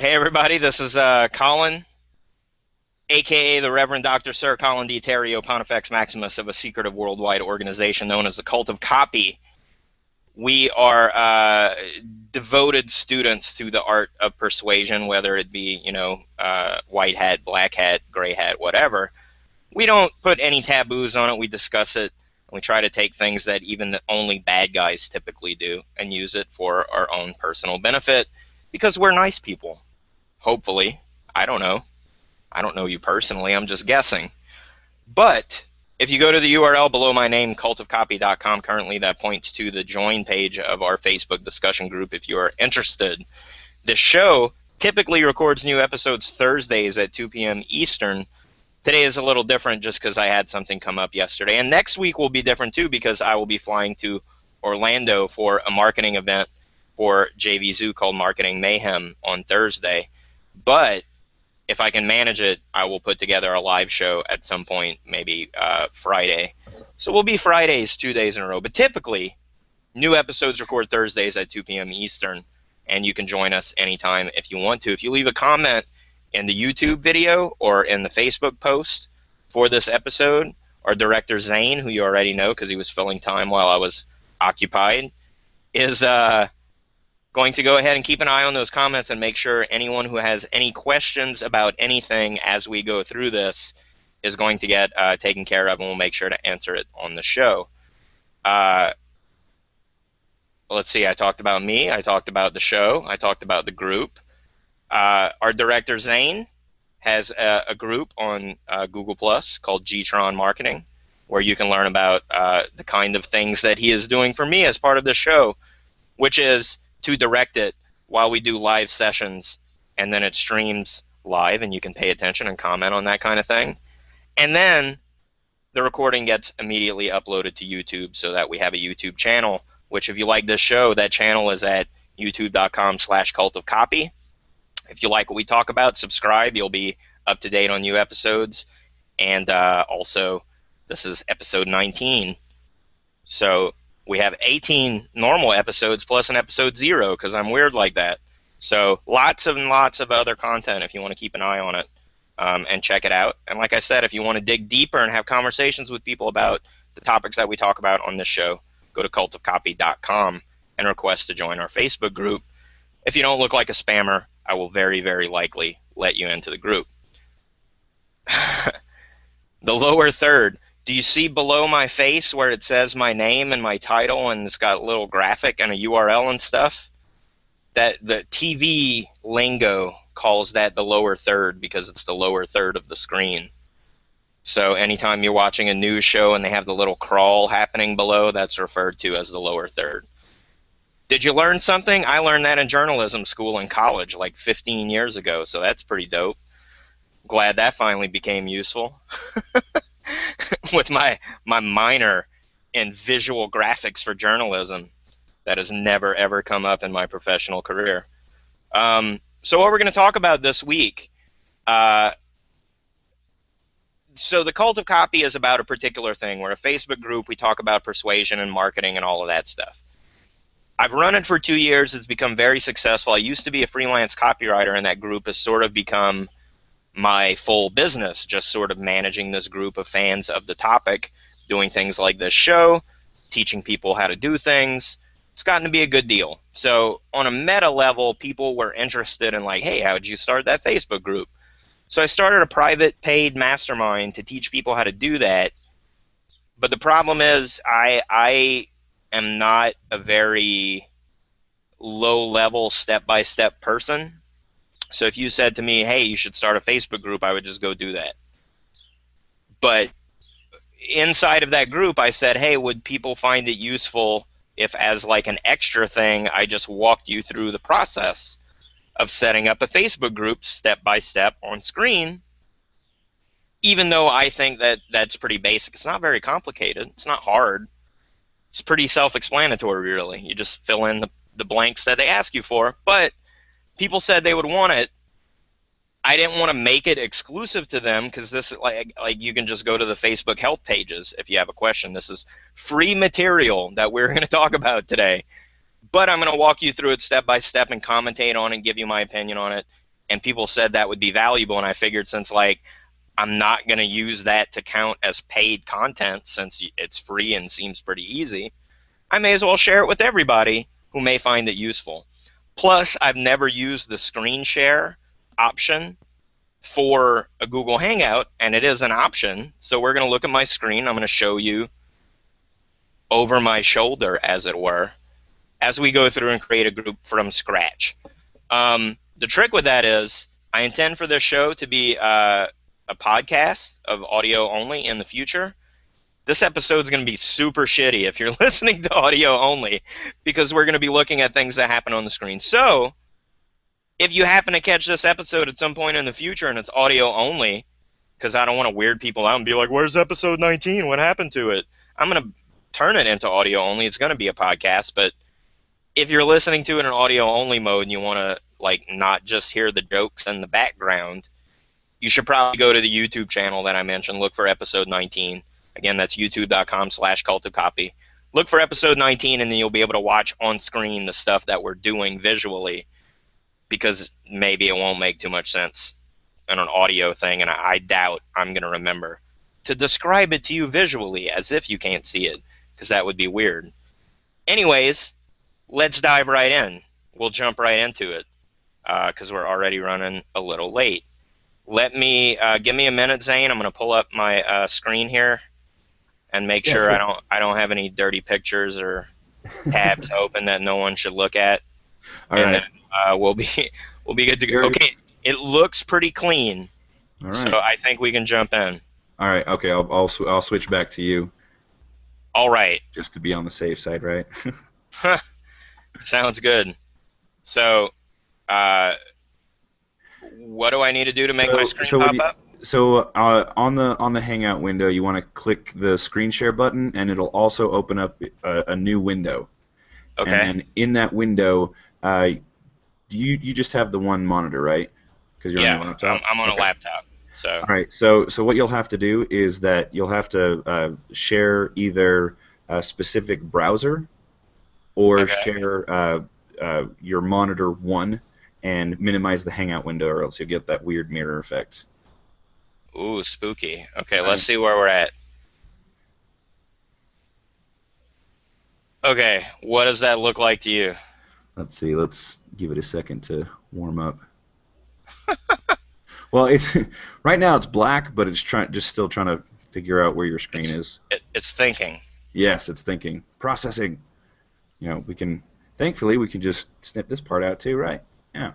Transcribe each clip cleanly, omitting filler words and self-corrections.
Hey everybody, this is Colin, aka the Reverend Dr. Sir Colin D. Terrio Pontifex Maximus of a secretive worldwide organization known as the Cult of Copy. We are devoted students to the art of persuasion, whether it be, white hat, black hat, gray hat, whatever. We don't put any taboos on it. We discuss it. We try to take things that even the only bad guys typically do and use it for our own personal benefit because we're nice people. Hopefully. I don't know. I don't know you personally. I'm just guessing. But if you go to the URL below my name, cultofcopy.com, currently that points to the join page of our Facebook discussion group if you are interested. The show typically records new episodes Thursdays at 2 p.m. Eastern. Today is a little different just because I had something come up yesterday. And next week will be different too because I will be flying to Orlando for a marketing event for JV Zoo called Marketing Mayhem on Thursday. But if I can manage it, I will put together a live show at some point, maybe Friday. So we'll be Fridays 2 days in a row. But typically, new episodes record Thursdays at 2 p.m. Eastern, and you can join us anytime if you want to. If you leave a comment in the YouTube video or in the Facebook post for this episode, our director Zane, who you already know because he was filling time while I was occupied, is going to go ahead and keep an eye on those comments and make sure anyone who has any questions about anything as we go through this is going to get taken care of, and we'll make sure to answer it on the show. Let's see, I talked about me, I talked about the show, I talked about the group. Our director Zane has a group on Google Plus called G-Tron Marketing, where you can learn about the kind of things that he is doing for me as part of the show, which is to direct it while we do live sessions, and then it streams live and you can pay attention and comment on that kind of thing. And then the recording gets immediately uploaded to YouTube so that we have a YouTube channel, which if you like this show, that channel is at youtube.com/cultofcopy. If you like what we talk about, subscribe. You'll be up to date on new episodes. And also, this is episode 19. So we have 18 normal episodes plus an episode 0 because I'm weird like that. So lots and lots of other content if you want to keep an eye on it and check it out. And like I said, if you want to dig deeper and have conversations with people about the topics that we talk about on this show, go to cultofcopy.com and request to join our Facebook group. If you don't look like a spammer, I will very, very likely let you into the group. The lower third. Do you see below my face where it says my name and my title and it's got a little graphic and a URL and stuff? That the TV lingo calls that the lower third because it's the lower third of the screen. So anytime you're watching a news show and they have the little crawl happening below, that's referred to as the lower third. Did you learn something? I learned that in journalism school in college like 15 years ago, so that's pretty dope. Glad that finally became useful. With my minor in visual graphics for journalism that has never ever come up in my professional career. So what we're going to talk about this week, so the Cult of Copy is about a particular thing. We're a Facebook group. We talk about persuasion and marketing and all of that stuff. I've run it for 2 years. It's become very successful. I used to be a freelance copywriter, and that group has sort of become my full business, just sort of managing this group of fans of the topic, doing things like this show, teaching people how to do things. It's gotten to be a good deal. So on a meta level, people were interested in like, hey, how did you start that Facebook group? So I started a private paid mastermind to teach people how to do that. But the problem is I am not a very low-level step-by-step person. So if you said to me, hey, you should start a Facebook group, I would just go do that. But inside of that group, I said, hey, would people find it useful if as like an extra thing, I just walked you through the process of setting up a Facebook group step by step on screen, even though I think that that's pretty basic. It's not very complicated. It's not hard. It's pretty self-explanatory, really. You just fill in the blanks that they ask you for. But people said they would want it. I didn't want to make it exclusive to them because this, like you can just go to the Facebook help pages if you have a question. This is free material that we're going to talk about today. But I'm going to walk you through it step by step and commentate on it and give you my opinion on it. and people said that would be valuable, and I figured since like I'm not going to use that to count as paid content since it's free and seems pretty easy, I may as well share it with everybody who may find it useful. Plus, I've never used the screen share option for a Google Hangout, and it is an option. So we're going to look at my screen. I'm going to show you over my shoulder, as it were, as we go through and create a group from scratch. The trick with that is I intend for this show to be a podcast of audio only in the future. This episode is going to be super shitty if you're listening to audio only, because we're going to be looking at things that happen on the screen. So if you happen to catch this episode at some point in the future and it's audio only, because I don't want to weird people out and be like, where's episode 19? What happened to it? I'm going to turn it into audio only. It's going to be a podcast, but if you're listening to it in audio only mode and you want to like not just hear the jokes in the background, you should probably go to the YouTube channel that I mentioned. Look for episode 19. Again, that's youtube.com/cultofcopy. Look for episode 19, and then you'll be able to watch on screen the stuff that we're doing visually, because maybe it won't make too much sense in an audio thing, and I doubt I'm going to remember to describe it to you visually as if you can't see it, because that would be weird. Anyways, let's dive right in. We'll jump right into it because we're already running a little late. Give me a minute, Zane. I'm going to pull up my screen here and make sure sure. I don't have any dirty pictures or tabs open that no one should look at. All And right. then we'll be good to go. Okay, it looks pretty clean, All so right. I think we can jump in. All right. Okay. I'll switch back to you All right, just to be on the safe side, right? sounds good. So, what do I need to do to make my screen So what pop you, up? on the Hangout window, you want to click the screen share button, and it'll also open up a new window. And Okay. then in that window, you just have the one monitor, right? Because you're on Yeah, your laptop. I'm on a Okay. laptop. So, All right. So what you'll have to do is that you'll have to share either a specific browser or okay. share your monitor one and minimize the Hangout window, or else you'll get that weird mirror effect. Ooh, spooky. Okay, All let's right. see where we're at. Okay, what does that look like to you? Let's see. Let's give it a second to warm up. Well, it's right now it's black, but it's still trying to figure out where your screen It's is. it's thinking. Yes, it's thinking, processing. Thankfully, we can just snip this part out too, right? Yeah.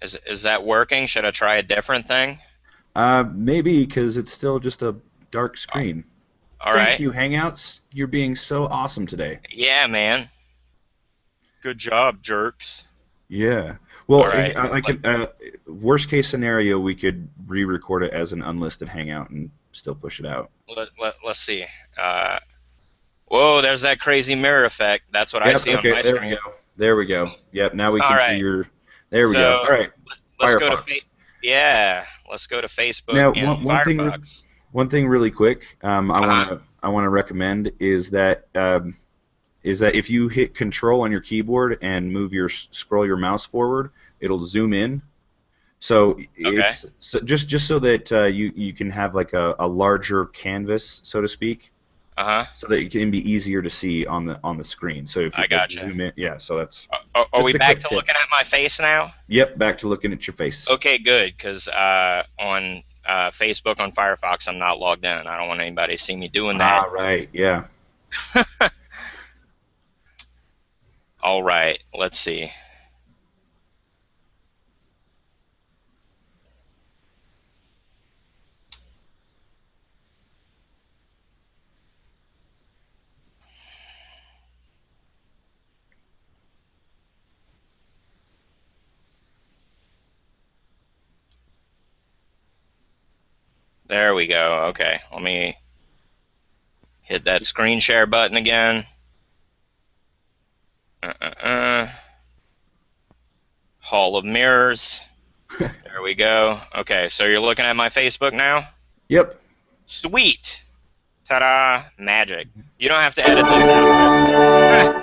Is that working? Should I try a different thing? Maybe because it's still just a dark Oh, screen. all Thank right. you, Hangouts. You're being so awesome today. Yeah, man. Good job, jerks. Yeah. All Well, right. worst case scenario, we could re-record it as an unlisted Hangout and still push it out. Let's see. Uh, Whoa, there's that crazy mirror effect. That's what I Yep. see on Okay. my There we screen. go. There we go. Yep. Now we All can see right. your. There we go. So All right. let's go to Firefox. yeah, let's go to Facebook Now, in Firefox. one thing really quick, Uh-huh. I want to recommend is that if you hit Control on your keyboard and scroll your mouse forward, it'll zoom in. So Okay. it's just so that you can have like a larger canvas, so to speak, Uh-huh. so that it can be easier to see on the screen. So if you I like, gotcha. zoom in, yeah. So that's Are we just a back quick to tip. looking at my face now? Yep, back to looking at your face. Okay, good, because on Facebook on Firefox, I'm not logged in. I don't want anybody to see me doing that. Ah, right. Yeah. All right, let's see. There we go. Okay, let me hit that screen share button again. Uh-uh-uh. Hall of Mirrors. There we go. Okay, so you're looking at my Facebook now? Yep. Sweet. Ta-da. Magic. You don't have to edit this out.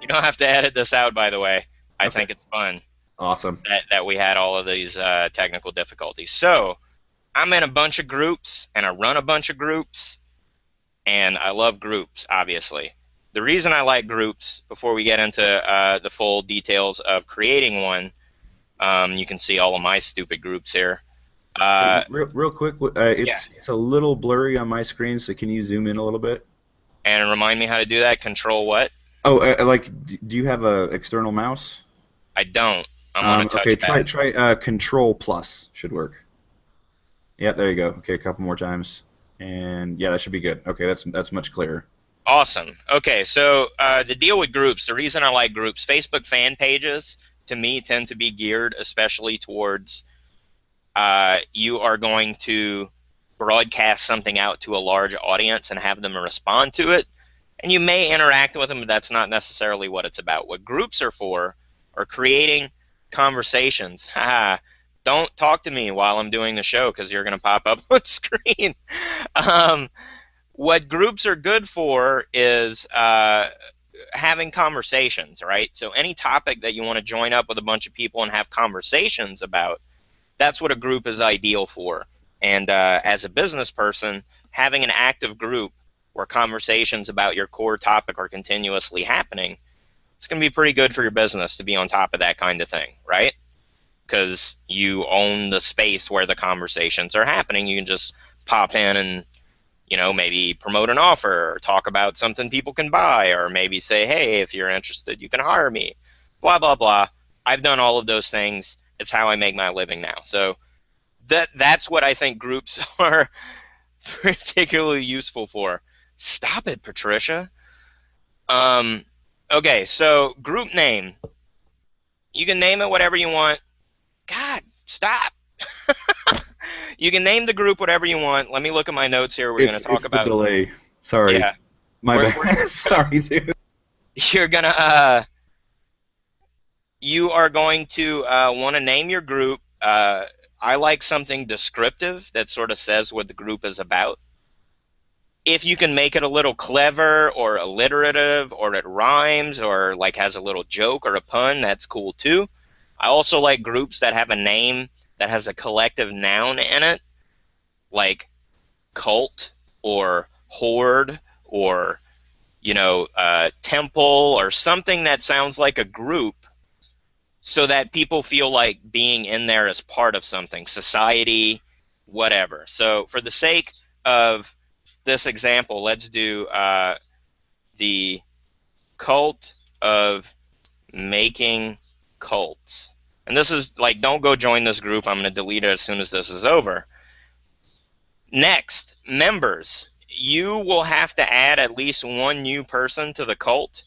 You don't have to edit this out, by the way. I Okay. think it's fun. Awesome. that we had all of these technical difficulties. So I'm in a bunch of groups and I run a bunch of groups and I love groups, obviously. The reason I like groups, before we get into the full details of creating one, you can see all of my stupid groups here. Hey, Uh, real quick, yeah, it's a little blurry on my screen, so can you zoom in a little bit? and remind me how to do that. Control what? Oh, like, do you have a external mouse? I don't. I'm on a Okay, touchpad. try Control plus should work. Yeah, there you go. Okay, a couple more times, and yeah, that should be good. Okay, that's much clearer. Awesome. Okay, so the deal with groups, the reason I like groups, Facebook fan pages to me tend to be geared especially towards you are going to broadcast something out to a large audience and have them respond to it. And you may interact with them, but that's not necessarily what it's about. What groups are for are creating conversations. Don't talk to me while I'm doing the show because you're going to pop up on screen. Um, what groups are good for is having conversations, right? So any topic that you want to join up with a bunch of people and have conversations about, that's what a group is ideal for. And as a business person, having an active group where conversations about your core topic are continuously happening, it's going to be pretty good for your business to be on top of that kind of thing, right? Because you own the space where the conversations are happening. You can just pop in and maybe promote an offer or talk about something people can buy, or maybe say, hey, if you're interested, you can hire me, blah, blah, blah. I've done all of those things. It's how I make my living now. So that's what I think groups are particularly useful for. Stop it, Patricia. Um, okay, so group name. You can name it whatever you want. God, stop. You can name the group whatever you want. Let me look at my notes here. We're going to talk It's the about, delay. Sorry, yeah, my we're bad. Sorry, dude. you're gonna you are going to want to name your group. I like something descriptive that sort of says what the group is about. If you can make it a little clever or alliterative or it rhymes or like has a little joke or a pun, that's cool too. I also like groups that have a name that has a collective noun in it, like cult or horde or temple or something that sounds like a group so that people feel like being in there as part of something, society, whatever. So, for the sake of this example, let's do the cult of making cults. And this is like, don't go join this group. I'm going to delete it as soon as this is over. Next, members. You will have to add at least one new person to the cult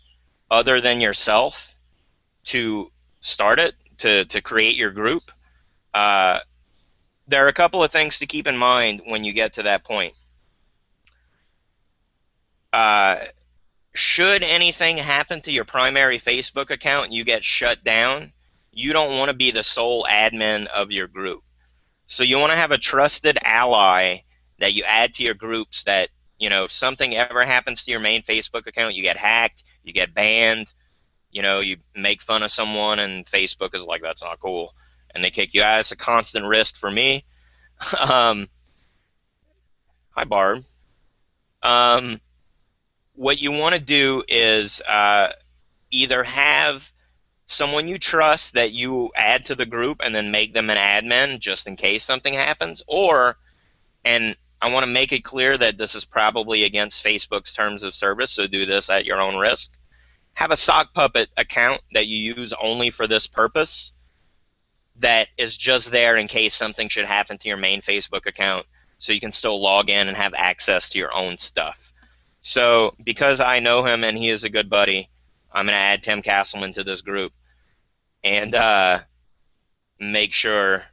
other than yourself to start it, to create your group. Uh, there are a couple of things to keep in mind when you get to that point. Uh, should anything happen to your primary Facebook account and you get shut down, you don't want to be the sole admin of your group. So you want to have a trusted ally that you add to your groups that, if something ever happens to your main Facebook account, you get hacked, you get banned, you make fun of someone and Facebook is like, that's not cool. And they kick you out. It's a constant risk for me. um, Hi, Barb. Um, what you want to do is either have someone you trust that you add to the group and then make them an admin just in case something happens, or, and I want to make it clear that this is probably against Facebook's terms of service, so do this at your own risk. Have a sock puppet account that you use only for this purpose that is just there in case something should happen to your main Facebook account, so you can still log in and have access to your own stuff. So because I know him and he is a good buddy, I'm going to add Tim Castleman to this group and make sure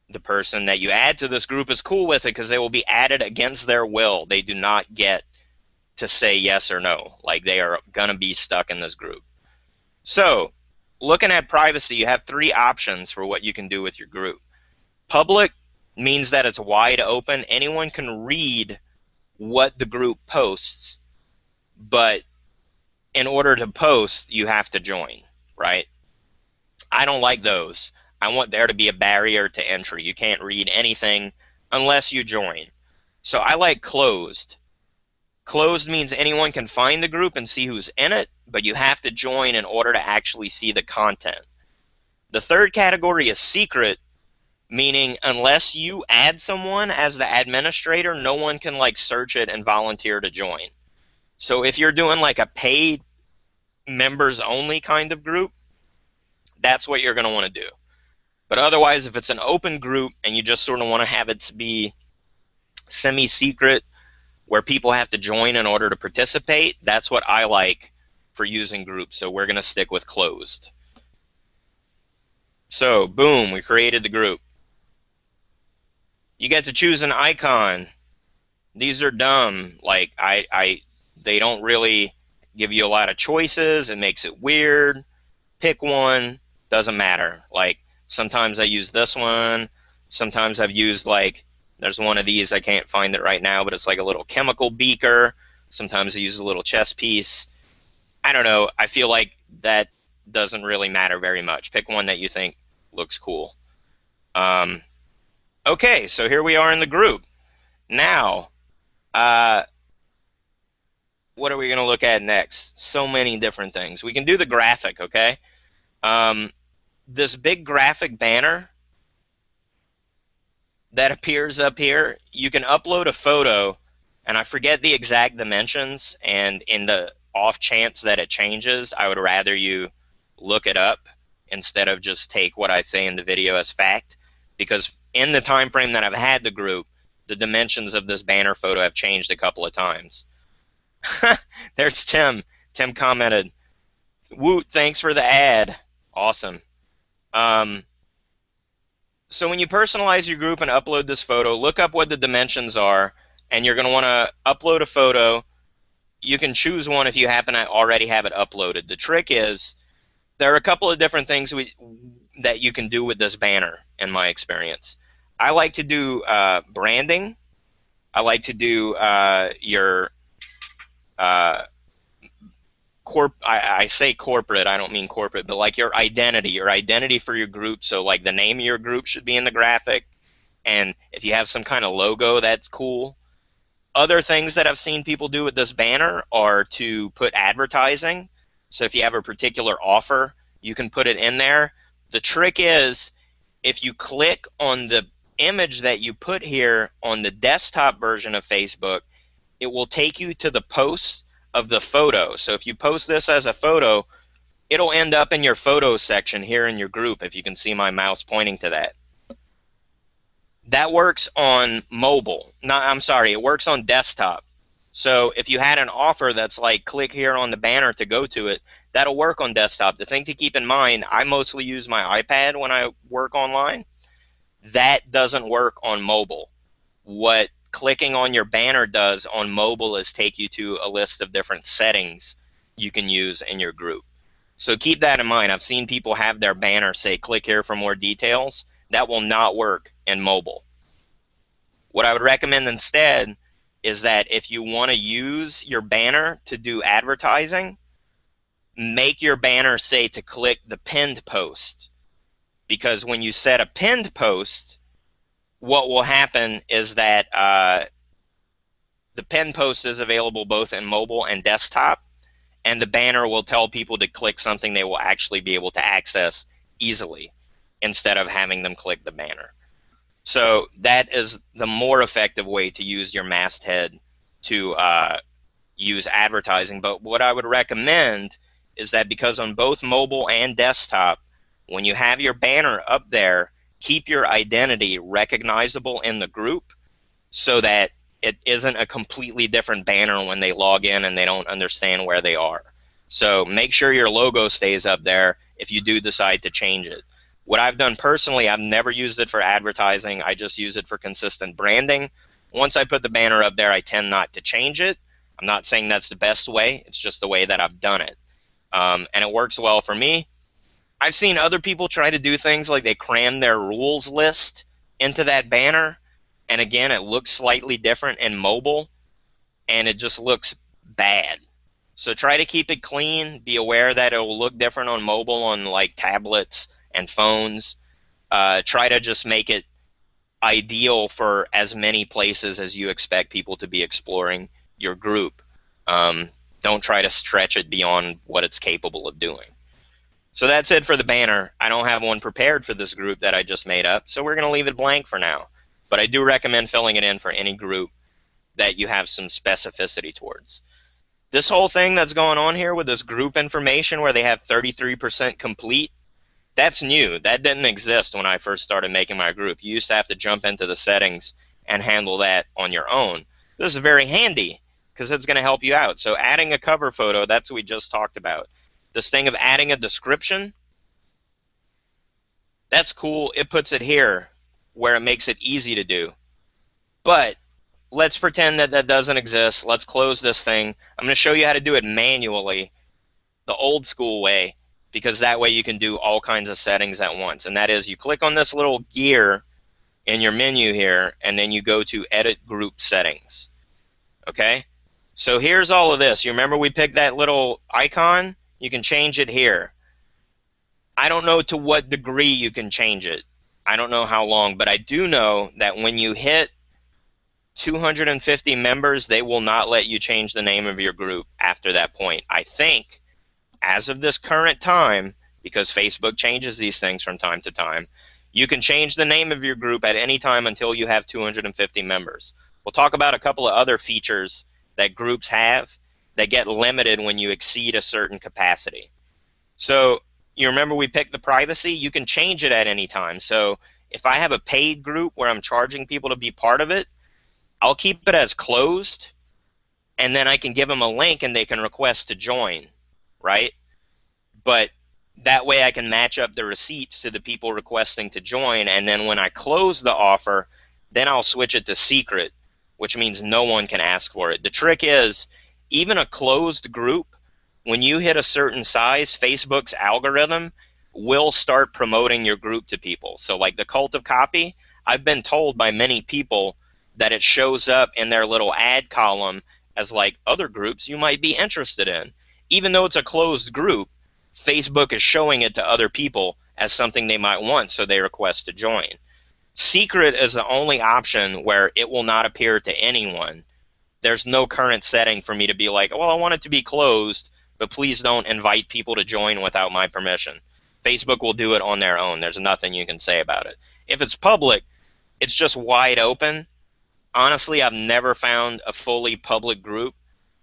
the person that you add to this group is cool with it, because they will be added against their will. They do not get to say yes or no. Like, they are going to be stuck in this group. So looking at privacy, you have three options for what you can do with your group. Public means that it's wide open. Anyone can read what the group posts, but in order to post, you have to join, right? I don't like those. I want there to be a barrier to entry. You can't read anything unless you join. So I like closed. Closed means anyone can find the group and see who's in it, but you have to join in order to actually see the content. The third category is secret, meaning unless you add someone as the administrator, no one can like search it and volunteer to join. So if you're doing like a paid members only kind of group, that's what you're going to want to do. But otherwise, if it's an open group and you just sort of want to have it be semi-secret where people have to join in order to participate, that's what I like for using groups. So we're going to stick with closed. So boom, we created the group. You get to choose an icon. These are dumb. Like they don't really give you a lot of choices. It makes it weird. Pick one. Doesn't matter. Like sometimes I use this one. Sometimes I've used like there's one of these. I can't find it right now, but it's like a little chemical beaker. Sometimes I use a little chess piece. I don't know. I feel like that doesn't really matter very much. Pick one that you think looks cool. Um, okay, so here we are in the group. Now, uh, what are we going to look at next? So many different things. We can do the graphic, okay? Um, this big graphic banner that appears up here, you can upload a photo, and I forget the exact dimensions, and in the off chance that it changes, I would rather you look it up instead of just take what I say in the video as fact, because in the time frame that I've had the group, the dimensions of this banner photo have changed a couple of times. There's Tim. Tim commented, "Woot, thanks for the ad." Awesome. Um, so when you personalize your group and upload this photo, look up what the dimensions are, and you're going to want to upload a photo. You can choose one if you happen to already have it uploaded. The trick is there are a couple of different things that you can do with this banner, in my experience. I like to do branding. I like to do your uh, I say corporate, I don't mean corporate, but like your identity for your group. So like the name of your group should be in the graphic, and if you have some kind of logo, that's cool. Other things that I've seen people do with this banner are to put advertising. So if you have a particular offer, you can put it in there. The trick is if you click on the image that you put here on the desktop version of Facebook, it will take you to the post of the photo. So if you post this as a photo, it'll end up in your photos section here in your group, if you can see my mouse pointing to that. That works on mobile. Not, I'm sorry, it works on desktop. So if you had an offer that's like click here on the banner to go to it, that'll work on desktop. The thing to keep in mind, I mostly use my iPad when I work online. That doesn't work on mobile. What clicking on your banner does on mobile is take you to a list of different settings you can use in your group. So keep that in mind. I've seen people have their banner say click here for more details. That will not work in mobile. What I would recommend instead is that if you want to use your banner to do advertising, make your banner say to click the pinned post. Because when you set a pinned post, what will happen is that the pinned post is available both in mobile and desktop, and the banner will tell people to click something they will actually be able to access easily instead of having them click the banner. So that is the more effective way to use your masthead to use advertising. But what I would recommend is that because on both mobile and desktop, when you have your banner up there, keep your identity recognizable in the group so that it isn't a completely different banner when they log in and they don't understand where they are. So make sure your logo stays up there if you do decide to change it. What I've done personally, I've never used it for advertising. I just use it for consistent branding. Once I put the banner up there, I tend not to change it. I'm not saying that's the best way. It's just the way that I've done it. And it works well for me. I've seen other people try to do things like they cram their rules list into that banner. And again, it looks slightly different in mobile, and it just looks bad. So try to keep it clean. Be aware that it will look different on mobile, on like tablets and phones. Try to just make it ideal for as many places as you expect people to be exploring your group. Um, don't try to stretch it beyond what it's capable of doing. So that's it for the banner. I don't have one prepared for this group that I just made up, so we're going to leave it blank for now. But I do recommend filling it in for any group that you have some specificity towards. This whole thing that's going on here with this group information where they have 33% complete, that's new. That didn't exist when I first started making my group. You used to have to jump into the settings and handle that on your own. This is very handy because it's going to help you out. So adding a cover photo, that's what we just talked about. This thing of adding a description, that's cool. It puts it here where it makes it easy to do. But let's pretend that that doesn't exist. Let's close this thing. I'm going to show you how to do it manually, the old school way, because that way you can do all kinds of settings at once. And that is, you click on this little gear in your menu here, and then you go to Edit Group Settings. Okay? So here's all of this. You remember we picked that little icon? You can change it here. I don't know to what degree you can change it. I don't know how long, but I do know that when you hit 250 members, they will not let you change the name of your group after that point. I think, as of this current time, because Facebook changes these things from time to time, you can change the name of your group at any time until you have 250 members. We'll talk about a couple of other features that groups have that get limited when you exceed a certain capacity. So you remember we picked the privacy? You can change it at any time. So if I have a paid group where I'm charging people to be part of it, I'll keep it as closed, and then I can give them a link and they can request to join, right? But that way I can match up the receipts to the people requesting to join, and then when I close the offer, then I'll switch it to secret, which means no one can ask for it. The trick is, even a closed group, when you hit a certain size, Facebook's algorithm will start promoting your group to people. So like the Cult of Copy, I've been told by many people that it shows up in their little ad column as like other groups you might be interested in. Even though it's a closed group, Facebook is showing it to other people as something they might want, so they request to join. Secret is the only option where it will not appear to anyone. There's no current setting for me to be like, well, I want it to be closed, but please don't invite people to join without my permission. Facebook will do it on their own. There's nothing you can say about it. If it's public, it's just wide open. Honestly, I've never found a fully public group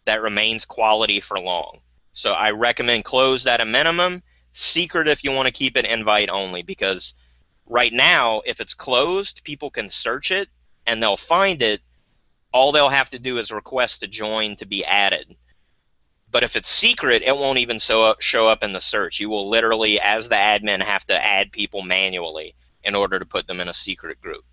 that remains quality for long. So I recommend closed at a minimum, secret if you want to keep it invite only, because right now, if it's closed, people can search it and they'll find it. All they'll have to do is request to join to be added. But if it's secret, it won't even show up in the search. You will literally, as the admin, have to add people manually in order to put them in a secret group.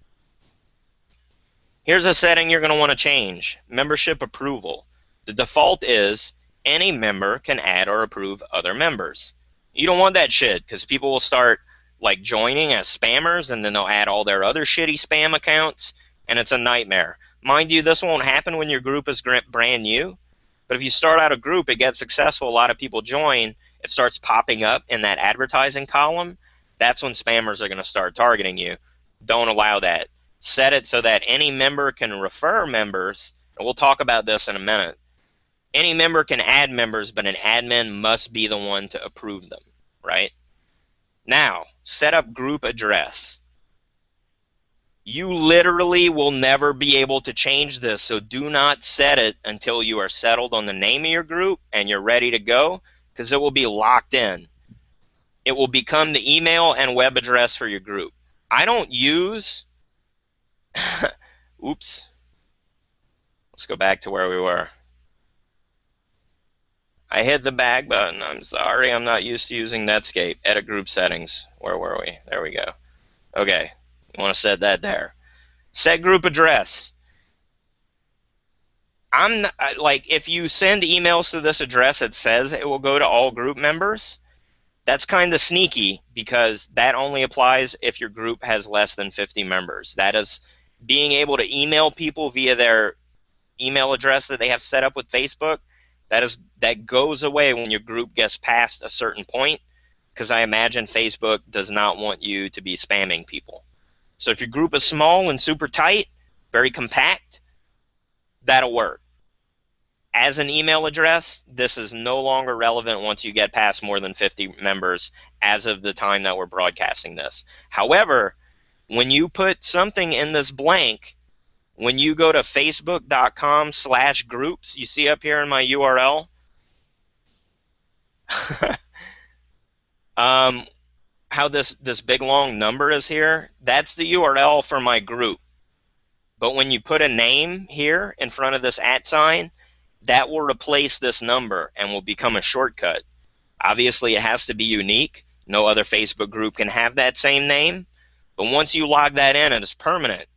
Here's a setting you're going to want to change: membership approval. The default is any member can add or approve other members. You don't want that shit, because people will start like joining as spammers, and then they'll add all their other shitty spam accounts, and it's a nightmare. Mind you, this won't happen when your group is brand new, but if you start out a group, it gets successful, a lot of people join, it starts popping up in that advertising column. That's when spammers are going to start targeting you. Don't allow that. Set it so that any member can refer members, and we'll talk about this in a minute. Any member can add members, but an admin must be the one to approve them, right? Now, set up group address. You literally will never be able to change this, so do not set it until you are settled on the name of your group and you're ready to go, because it will be locked in. It will become the email and web address for your group. I don't use oops. Let's go back to where we were. I hit the back button. I'm sorry, I'm not used to using Netscape. Edit group settings. Where were we? There we go. Okay, you want to set that there. Set group address. I'm not, like, if you send emails to this address, it says it will go to all group members. That's kind of sneaky, because that only applies if your group has less than 50 members. That is being able to email people via their email address that they have set up with Facebook. That goes away when your group gets past a certain point, because I imagine Facebook does not want you to be spamming people. So if your group is small and super tight, very compact, that'll work. As an email address, this is no longer relevant once you get past more than 50 members as of the time that we're broadcasting this. However, when you put something in this blank, when you go to facebook.com/groups, you see up here in my URL, um, how this big long number is here, that's the URL for my group. But when you put a name here in front of this @ sign, that will replace this number and will become a shortcut. Obviously, it has to be unique. No other Facebook group can have that same name. But once you log that in, it is permanent.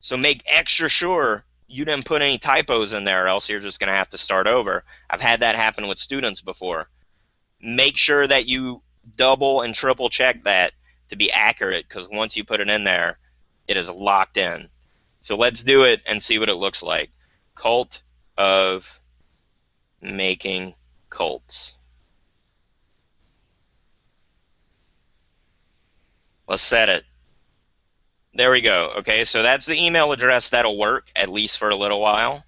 So make extra sure you didn't put any typos in there, or else you're just going to have to start over. I've had that happen with students before. Make sure that you double and triple check that to be accurate, because once you put it in there, it is locked in. So let's do it and see what it looks like. Cult of making cults. Let's set it. There we go. Okay, so that's the email address that'll work, at least for a little while.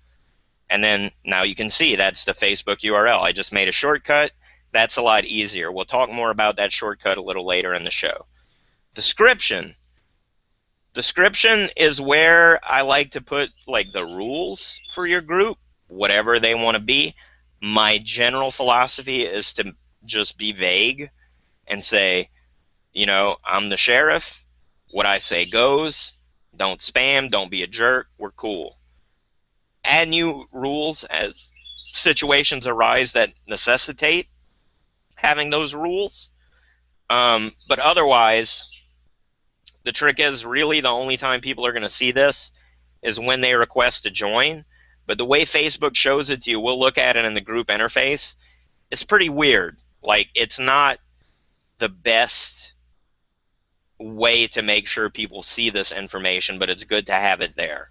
And then now you can see that's the Facebook URL. I just made a shortcut. That's a lot easier. We'll talk more about that shortcut a little later in the show. Description. Description is where I like to put like the rules for your group, whatever they want to be. My general philosophy is to just be vague and say, you know, I'm the sheriff. What I say goes. Don't spam. Don't be a jerk. We're cool. Add new rules as situations arise that necessitate having those rules. But otherwise, the trick is really the only time people are going to see this is when they request to join. But the way Facebook shows it to you, we'll look at it in the group interface. It's pretty weird. Like, it's not the best way to make sure people see this information, but it's good to have it there.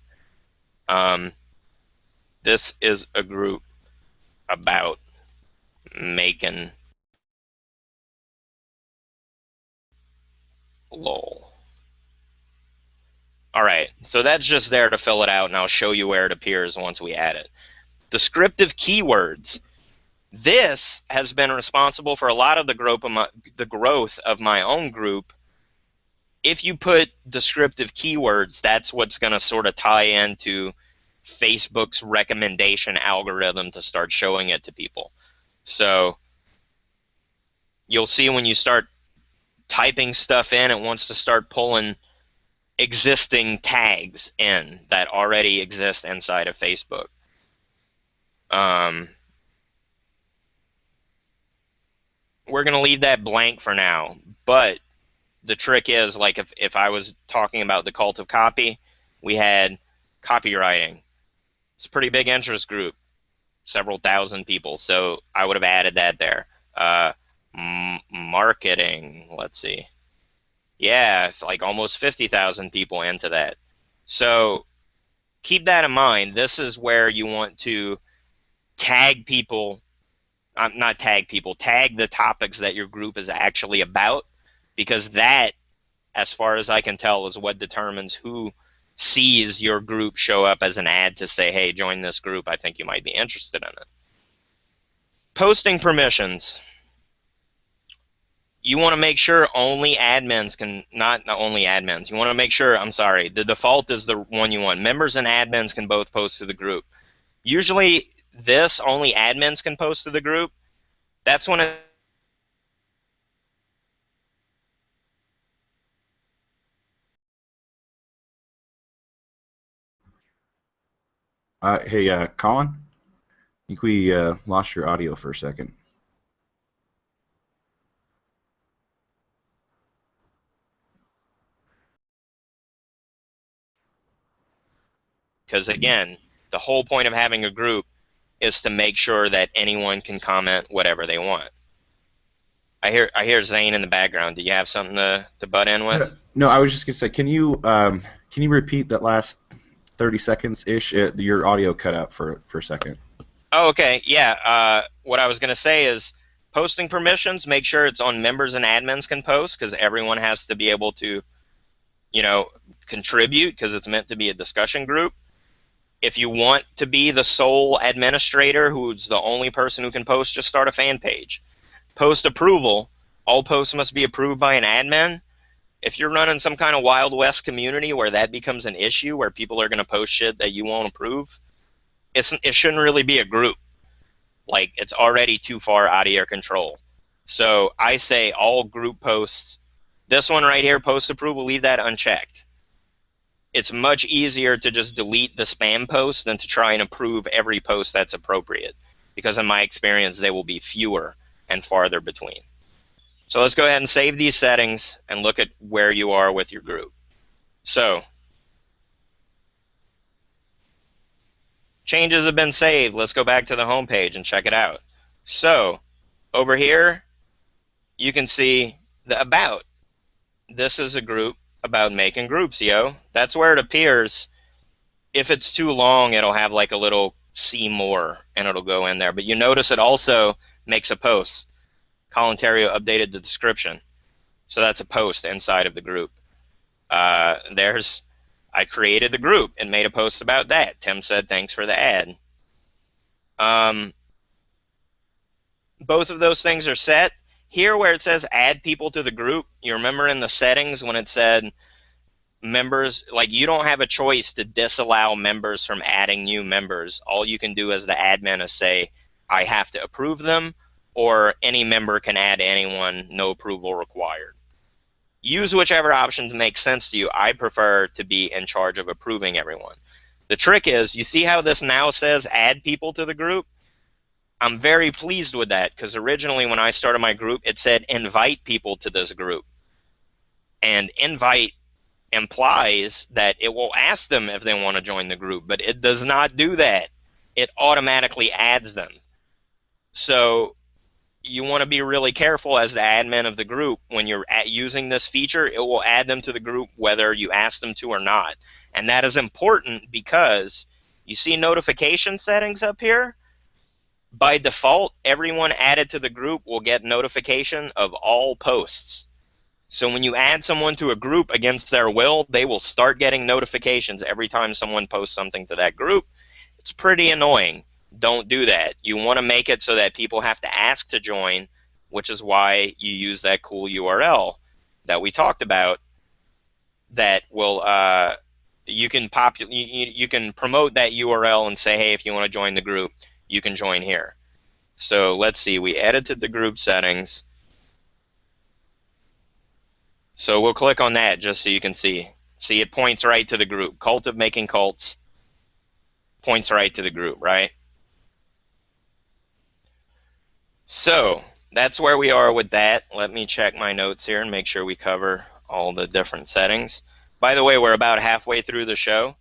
This is a group about making lol. All right, so that's just there to fill it out, and I'll show you where it appears once we add it. Descriptive keywords. This has been responsible for a lot of the growth of my own group. If you put descriptive keywords, that's what's going to sort of tie into Facebook's recommendation algorithm to start showing it to people. So you'll see when you start typing stuff in, it wants to start pulling existing tags in that already exist inside of Facebook. We're going to leave that blank for now, but the trick is, like, if I was talking about the cult of copy, we had copywriting. It's a pretty big interest group, several thousand people, so I would have added that there. Marketing, let's see. Yeah, it's like almost 50,000 people into that. So keep that in mind. This is where you want to tag people, not tag people, tag the topics that your group is actually about, because that, as far as I can tell, is what determines who sees your group show up as an ad to say, hey, join this group. I think you might be interested in it. Posting permissions. You want to make sure only admins can, not only admins. You want to make sure, I'm sorry, the default is the one you want. Members and admins can both post to the group. Usually this, only admins can post to the group. That's when it Hey, Colin, I think we lost your audio for a second. because, again, the whole point of having a group is to make sure that anyone can comment whatever they want. I hear Zane in the background. Do you have something to butt in with? No, I was just gonna say, can you repeat that last 30 seconds ish? Your audio cut out for a second. Oh, okay. Yeah. What I was going to say is posting permissions, make sure it's on members and admins can post because everyone has to be able to, you know, contribute because it's meant to be a discussion group. If you want to be the sole administrator who's the only person who can post, just start a fan page. Post approval. All posts must be approved by an admin. If you're running some kind of Wild West community where that becomes an issue, where people are going to post shit that you won't approve, it shouldn't really be a group. Like, it's already too far out of your control. So I say all group posts, this one right here, post approval, leave that unchecked. It's much easier to just delete the spam post than to try and approve every post that's appropriate, because in my experience, they will be fewer and farther between. So let's go ahead and save these settings and look at where you are with your group. So changes have been saved. Let's go back to the home page and check it out. So over here, you can see the about. This is a group about making groups, yo. That's where it appears. If it's too long, it'll have like a little see more and it'll go in there. But you notice it also makes a post. Colin Terrio updated the description. So that's a post inside of the group. I created the group and made a post about that. Tim said, thanks for the ad. Um, both of those things are set. Here where it says add people to the group, you remember in the settings when it said members, like, you don't have a choice to disallow members from adding new members. All you can do as the admin is say, I have to approve them, or any member can add anyone, no approval required. Use whichever options make sense to you. I prefer to be in charge of approving everyone. The trick is, you see how this now says add people to the group? I'm very pleased with that because originally when I started my group, it said invite people to this group. And invite implies that it will ask them if they want to join the group, but it does not do that. It automatically adds them. So you want to be really careful as the admin of the group when you're using this feature. It will add them to the group whether you ask them to or not. And that is important because you see notification settings up here. By default, everyone added to the group will get notification of all posts. So when you add someone to a group against their will, they will start getting notifications every time someone posts something to that group. It's pretty annoying. Don't do that. You want to make it so that people have to ask to join, which is why you use that cool URL that we talked about that will you can promote that URL and say, hey, if you want to join the group, you can join here. So let's see, we edited the group settings. So we'll click on that just so you can see. See, it points right to the group. Cult of Making Cults points right to the group, right? So that's where we are with that. Let me check my notes here and make sure we cover all the different settings. By the way, we're about halfway through the show.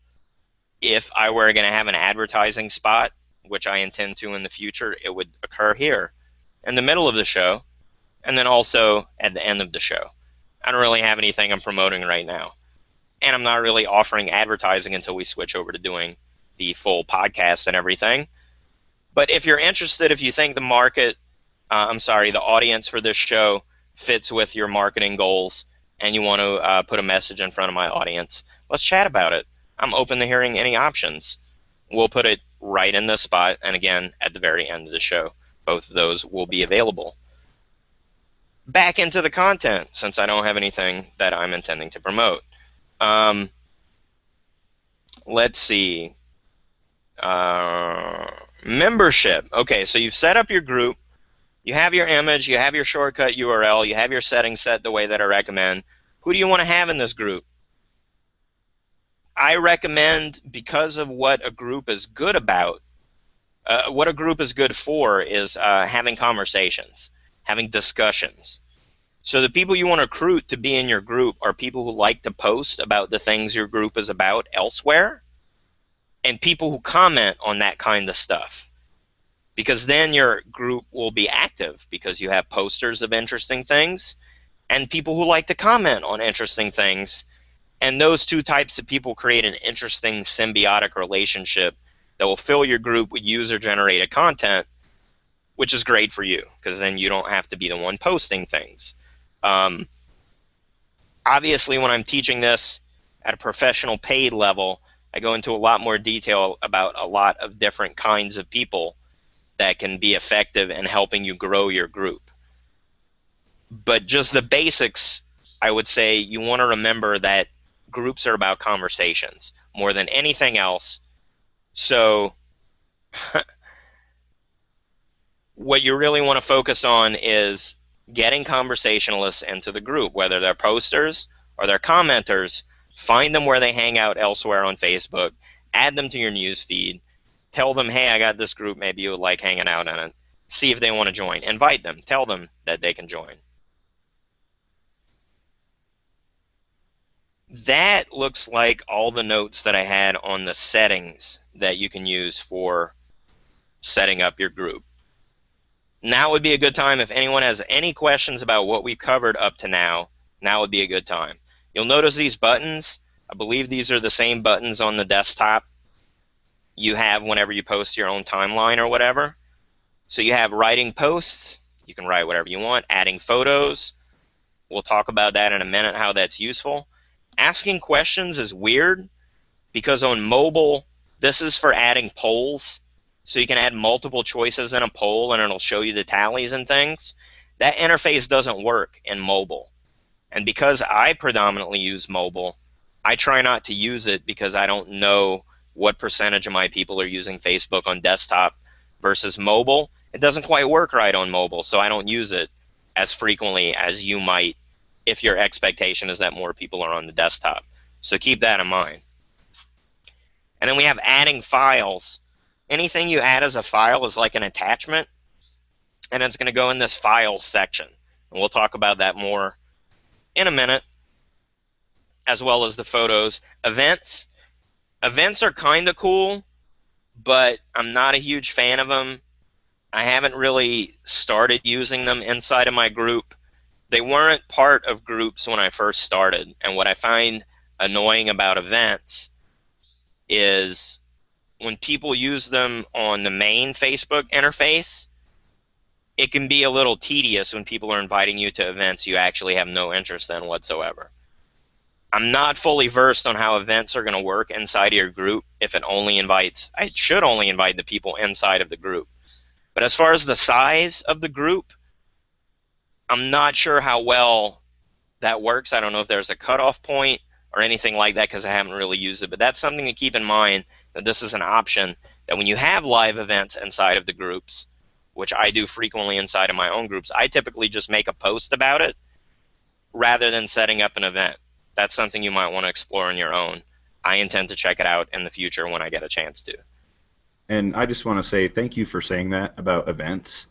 If I were going to have an advertising spot, which I intend to in the future, it would occur here in the middle of the show and then also at the end of the show. I don't really have anything I'm promoting right now. And I'm not really offering advertising until we switch over to doing the full podcast and everything. But if you're interested, if you think the the audience for this show fits with your marketing goals and you want to put a message in front of my audience, let's chat about it. I'm open to hearing any options. We'll put it right in this spot, and again, at the very end of the show. Both of those will be available. Back into the content, since I don't have anything that I'm intending to promote. Let's see. Membership. Okay, so you've set up your group. You have your image, you have your shortcut URL, you have your settings set the way that I recommend. Who do you want to have in this group? I recommend, because of what a group is good about, what a group is good for is having conversations, having discussions. So the people you want to recruit to be in your group are people who like to post about the things your group is about elsewhere, and people who comment on that kind of stuff. Because then your group will be active because you have posters of interesting things and people who like to comment on interesting things. And those two types of people create an interesting symbiotic relationship that will fill your group with user-generated content, which is great for you because then you don't have to be the one posting things. Um, Obviously, when I'm teaching this at a professional paid level, I go into a lot more detail about a lot of different kinds of people that can be effective in helping you grow your group. But just the basics, I would say you want to remember that groups are about conversations more than anything else. So what you really want to focus on is getting conversationalists into the group, whether they're posters or they're commenters. Find them where they hang out elsewhere on Facebook, add them to your news feed, tell them, hey, I got this group, maybe you would like hanging out in it. See if they want to join. Invite them, tell them that they can join. That looks like all the notes that I had on the settings that you can use for setting up your group. Now would be a good time if anyone has any questions about what we've covered up to now. Now would be a good time. You'll notice these buttons. I believe these are the same buttons on the desktop you have whenever you post your own timeline or whatever. So you have writing posts. You can write whatever you want. Adding photos. We'll talk about that in a minute, how that's useful. Asking questions is weird because on mobile, this is for adding polls. So you can add multiple choices in a poll and it'll show you the tallies and things. That interface doesn't work in mobile. And because I predominantly use mobile, I try not to use it because I don't know what percentage of my people are using Facebook on desktop versus mobile. It doesn't quite work right on mobile, so I don't use it as frequently as you might if your expectation is that more people are on the desktop. So keep that in mind. And then we have adding files. Anything you add as a file is like an attachment, and it's going to go in this file section. And we'll talk about that more in a minute, as well as the photos. Events. Events are kind of cool, but I'm not a huge fan of them. I haven't really started using them inside of my group. They weren't part of groups when I first started, and what I find annoying about events is when people use them on the main Facebook interface, it can be a little tedious when people are inviting you to events you actually have no interest in whatsoever. I'm not fully versed on how events are going to work inside of your group if it only invites, I should only invite the people inside of the group. But as far as the size of the group, I'm not sure how well that works. I don't know if there's a cutoff point or anything like that because I haven't really used it. But that's something to keep in mind, that this is an option that when you have live events inside of the groups, which I do frequently inside of my own groups, I typically just make a post about it rather than setting up an event. That's something you might want to explore on your own. I intend to check it out in the future when I get a chance to. And I just want to say thank you for saying that about events.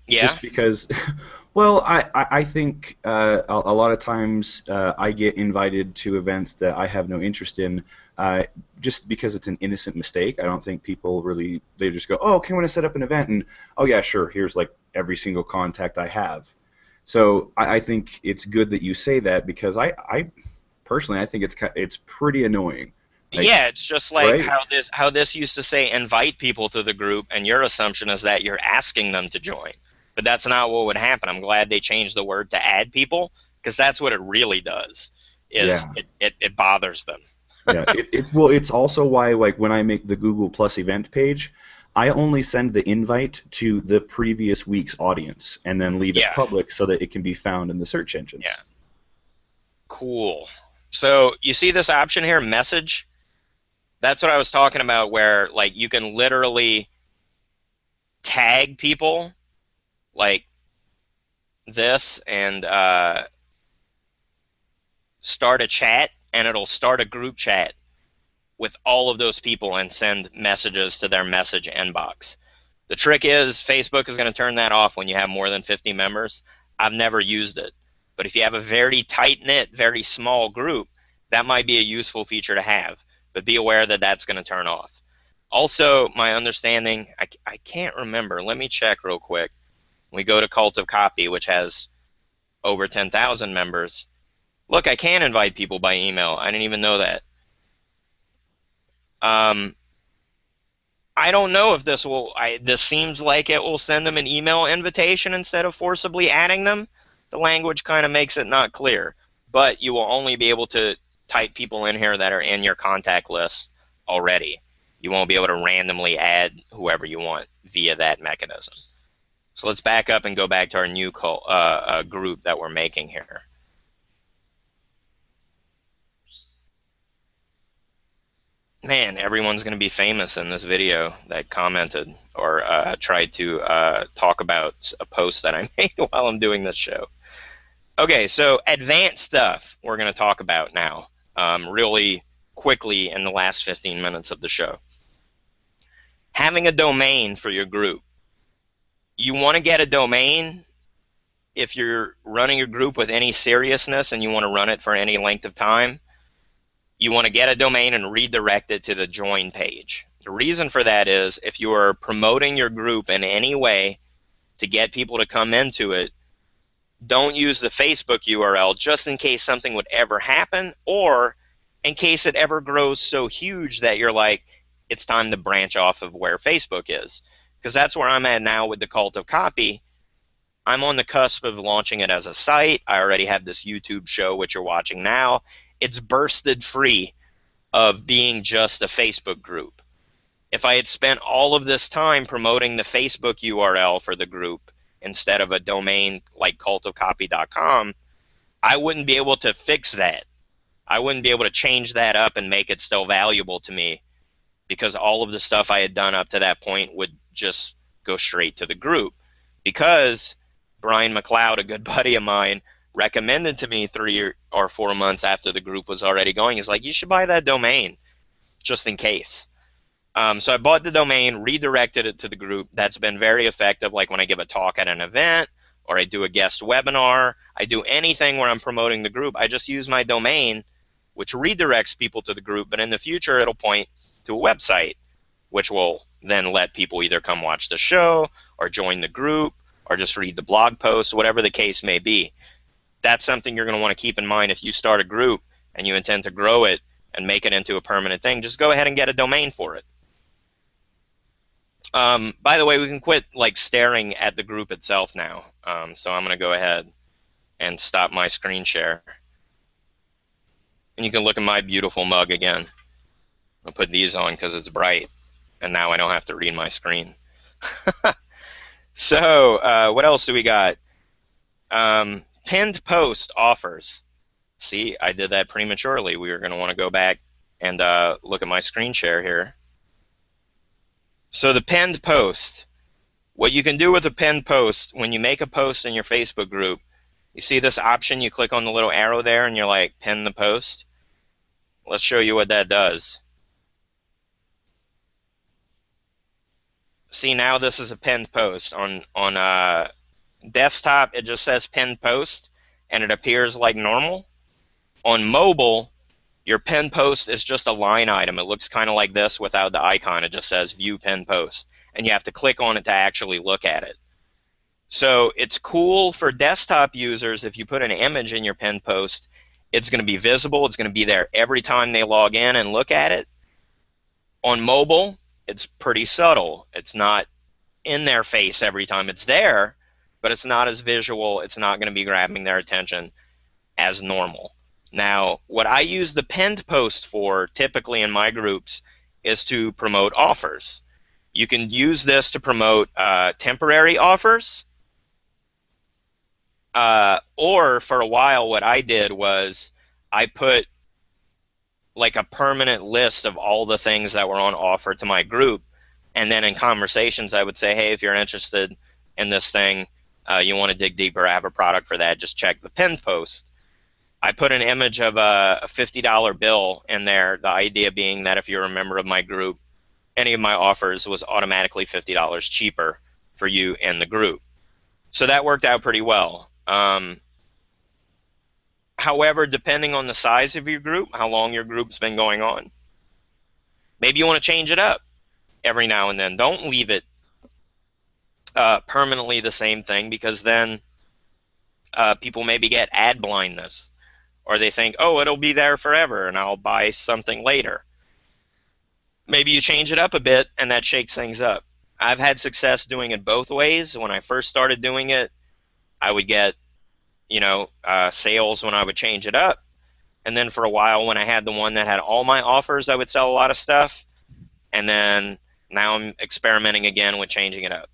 Yeah? Just because, well, I think a lot of times I get invited to events that I have no interest in just because it's an innocent mistake. I don't think people really, they just go, oh, okay, I want to set up an event, and oh, yeah, sure, here's like every single contact I have. So I think it's good that you say that because I personally, I think it's pretty annoying. Like, Yeah, it's just like right? how this used to say invite people to the group, and your assumption is that you're asking them to join. But that's not what would happen. I'm glad they changed the word to add people because that's what it really does. Is Yeah. it bothers them. Yeah, it's also why like when I make the Google Plus event page, I only send the invite to the previous week's audience and then leave it Yeah, public so that it can be found in the search yeah, engines. cool. So you see this option here, message? That's what I was talking about, where like you can literally tag people like this and start a chat, and it'll start a group chat with all of those people and send messages to their message inbox. The trick is Facebook is going to turn that off when you have more than 50 members. I've never used it. But if you have a very tight-knit, very small group, that might be a useful feature to have. But be aware that that's going to turn off. Also, my understanding, I can't remember. Let me check real quick. We go to Cult of Copy, which has over 10,000 members. Look, I can invite people by email. I didn't even know that. Um, I don't know if this seems like it will send them an email invitation instead of forcibly adding them. The language kind of makes it not clear, but you will only be able to type people in here that are in your contact list already. You won't be able to randomly add whoever you want via that mechanism. So let's back up and go back to our new group that we're making here. Man, everyone's going to be famous in this video that commented or tried to talk about a post that I made while I'm doing this show. Okay, so advanced stuff we're going to talk about now, really quickly in the last 15 minutes of the show. Having a domain for your group. You want to get a domain if you're running your group with any seriousness and you want to run it for any length of time. You want to get a domain and redirect it to the join page. The reason for that is if you are promoting your group in any way to get people to come into it, don't use the Facebook URL just in case something would ever happen, or in case it ever grows so huge that you're like, it's time to branch off of where Facebook is. Because that's where I'm at now with the Cult of Copy. I'm on the cusp of launching it as a site. I already have this YouTube show, which you're watching now. It's bursted free of being just a Facebook group. If I had spent all of this time promoting the Facebook URL for the group instead of a domain like cultofcopy.com, I wouldn't be able to fix that. I wouldn't be able to change that up and make it still valuable to me, because all of the stuff I had done up to that point would just go straight to the group. Because Brian McLeod, a good buddy of mine, recommended to me 3 or 4 months after the group was already going. He's like, you should buy that domain just in case. So I bought the domain, redirected it to the group. That's been very effective. Like when I give a talk at an event or I do a guest webinar, I do anything where I'm promoting the group, I just use my domain, which redirects people to the group. But in the future, it'll point to a website, which will then let people either come watch the show or join the group or just read the blog post, whatever the case may be. That's something you're going to want to keep in mind if you start a group and you intend to grow it and make it into a permanent thing. Just go ahead and get a domain for it. By the way, we can quit like staring at the group itself now. So I'm going to go ahead and stop my screen share. And you can look at my beautiful mug again. I'll put these on because it's bright. And now I don't have to read my screen. So what else do we got? Pinned post offers. See, I did that prematurely. We are going to want to go back and look at my screen share here. So the pinned post. What you can do with a pinned post, when you make a post in your Facebook group, you see this option, you click on the little arrow there and you're like, pin the post. Let's show you what that does. See, now this is a pinned post. On desktop, it just says pinned post, and it appears like normal. On mobile, your pinned post is just a line item. It looks kind of like this without the icon. It just says view pinned post, and you have to click on it to actually look at it. So it's cool for desktop users. If you put an image in your pinned post, it's going to be visible. It's going to be there every time they log in and look at it. On mobile, it's pretty subtle. It's not in their face every time it's there, but it's not as visual. It's not going to be grabbing their attention as normal. Now, what I use the pinned post for typically in my groups is to promote offers. You can use this to promote temporary offers, or for a while what I did was I put like a permanent list of all the things that were on offer to my group, and then in conversations I would say, hey, if you're interested in this thing, you want to dig deeper, I have a product for that, just check the pinned post. I put an image of a $50 bill in there, the idea being that if you're a member of my group, any of my offers was automatically $50 cheaper for you in the group. So that worked out pretty well. However, depending on the size of your group, how long your group's been going on, maybe you want to change it up every now and then. Don't leave it permanently the same thing, because then people maybe get ad blindness, or they think, oh, it'll be there forever and I'll buy something later. maybe you change it up a bit and that shakes things up. I've had success doing it both ways. When I first started doing it, I would get, sales when I would change it up. And then for a while, when I had the one that had all my offers, I would sell a lot of stuff. And then now I'm experimenting again with changing it up.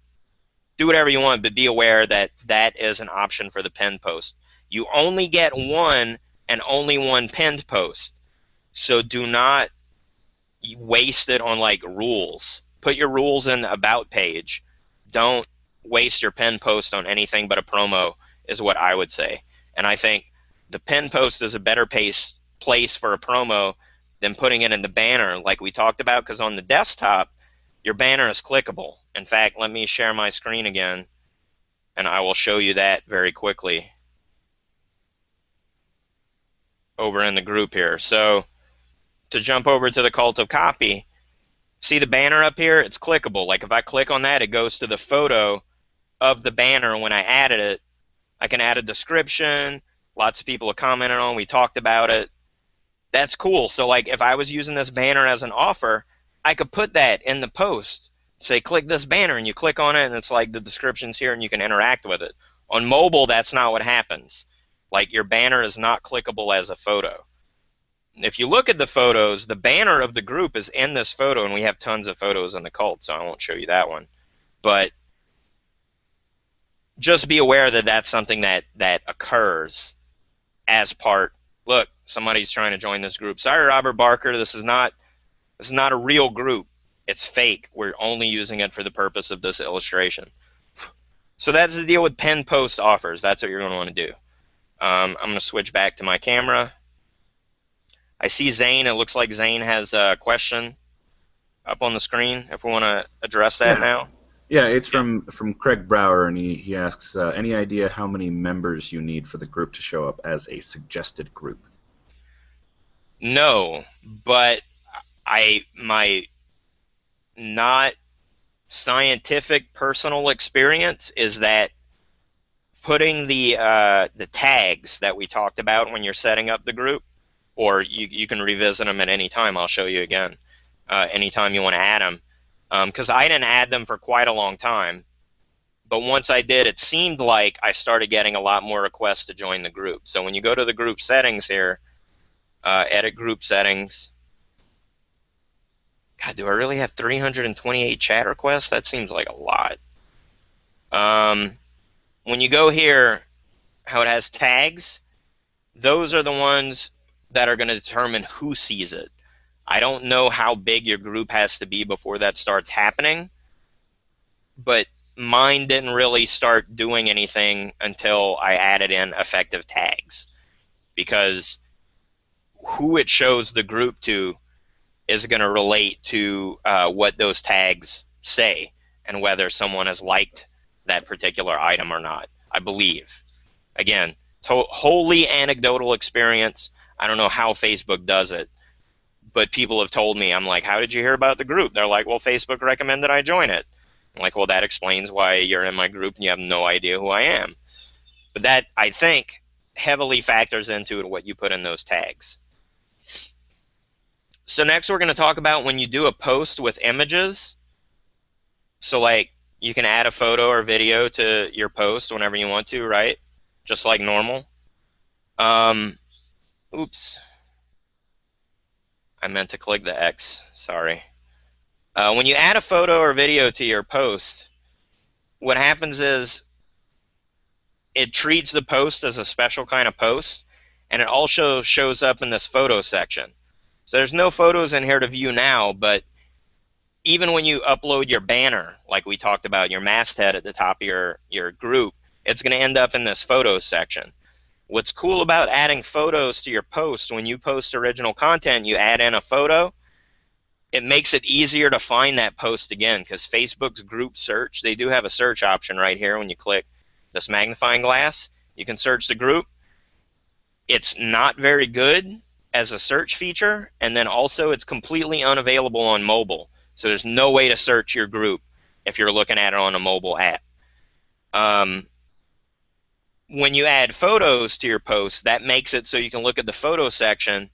Do whatever you want, but be aware that that is an option for the pinned post. You only get one and only one pinned post. So do not waste it on like rules. Put your rules in the about page. Don't waste your pin post on anything but a promo, is what I would say. And I think the pin post is a better place for a promo than putting it in the banner like we talked about, because on the desktop, your banner is clickable. In fact, let me share my screen again, and I will show you that very quickly over in the group here. So to jump over to the Cult of Copy, see the banner up here? It's clickable. Like if I click on that, it goes to the photo of the banner. When I added it, I can add a description. Lots of people have commented on. We talked about it. That's cool. So like if I was using this banner as an offer, I could put that in the post. Say click this banner, and you click on it, and it's like the description's here, and you can interact with it. On mobile, that's not what happens. Like your banner is not clickable as a photo. If you look at the photos, the banner of the group is in this photo, and we have tons of photos in the cult, so I won't show you that one. But just be aware that that's something that occurs as part. Look, somebody's trying to join this group. Sorry, Robert Barker, this is not a real group. It's fake. We're only using it for the purpose of this illustration. So that's the deal with pin post offers. That's what you're going to want to do. I'm going to switch back to my camera. I see Zane. It looks like Zane has a question up on the screen. If we want to address that Yeah. now. Yeah, it's Yeah. from Craig Brower, and he asks, any idea how many members you need for the group to show up as a suggested group? No, but my not scientific personal experience is that putting the tags that we talked about when you're setting up the group, or you can revisit them at any time. I'll show you again anytime you want to add them, because I didn't add them for quite a long time. But once I did, it seemed like I started getting a lot more requests to join the group. So when you go to the group settings here, edit group settings. God, do I really have 328 chat requests? That seems like a lot. When you go here, how it has tags, those are the ones that are going to determine who sees it. I don't know how big your group has to be before that starts happening, but mine didn't really start doing anything until I added in effective tags, because who it shows the group to is going to relate to what those tags say and whether someone has liked that particular item or not, I believe. Again, wholly anecdotal experience. I don't know how Facebook does it, but people have told me, I'm like, how did you hear about the group? They're like, well, Facebook recommended I join it. I'm like, well, that explains why you're in my group and you have no idea who I am. But that, I think, heavily factors into what you put in those tags. So next we're going to talk about when you do a post with images. So like you can add a photo or video to your post whenever you want to, right? Just like normal. Um, oops. I meant to click the X. Sorry. When you add a photo or video to your post, what happens is it treats the post as a special kind of post, and it also shows up in this photo section. So there's no photos in here to view now, but even when you upload your banner, like we talked about, your masthead at the top of your group, it's going to end up in this photos section. What's cool about adding photos to your post, when you post original content, you add in a photo, it makes it easier to find that post again, because Facebook's group search, they do have a search option right here when you click this magnifying glass. You can search the group. It's not very good as a search feature, and then also it's completely unavailable on mobile. So there's no way to search your group if you're looking at it on a mobile app. When you add photos to your post, that makes it so you can look at the photo section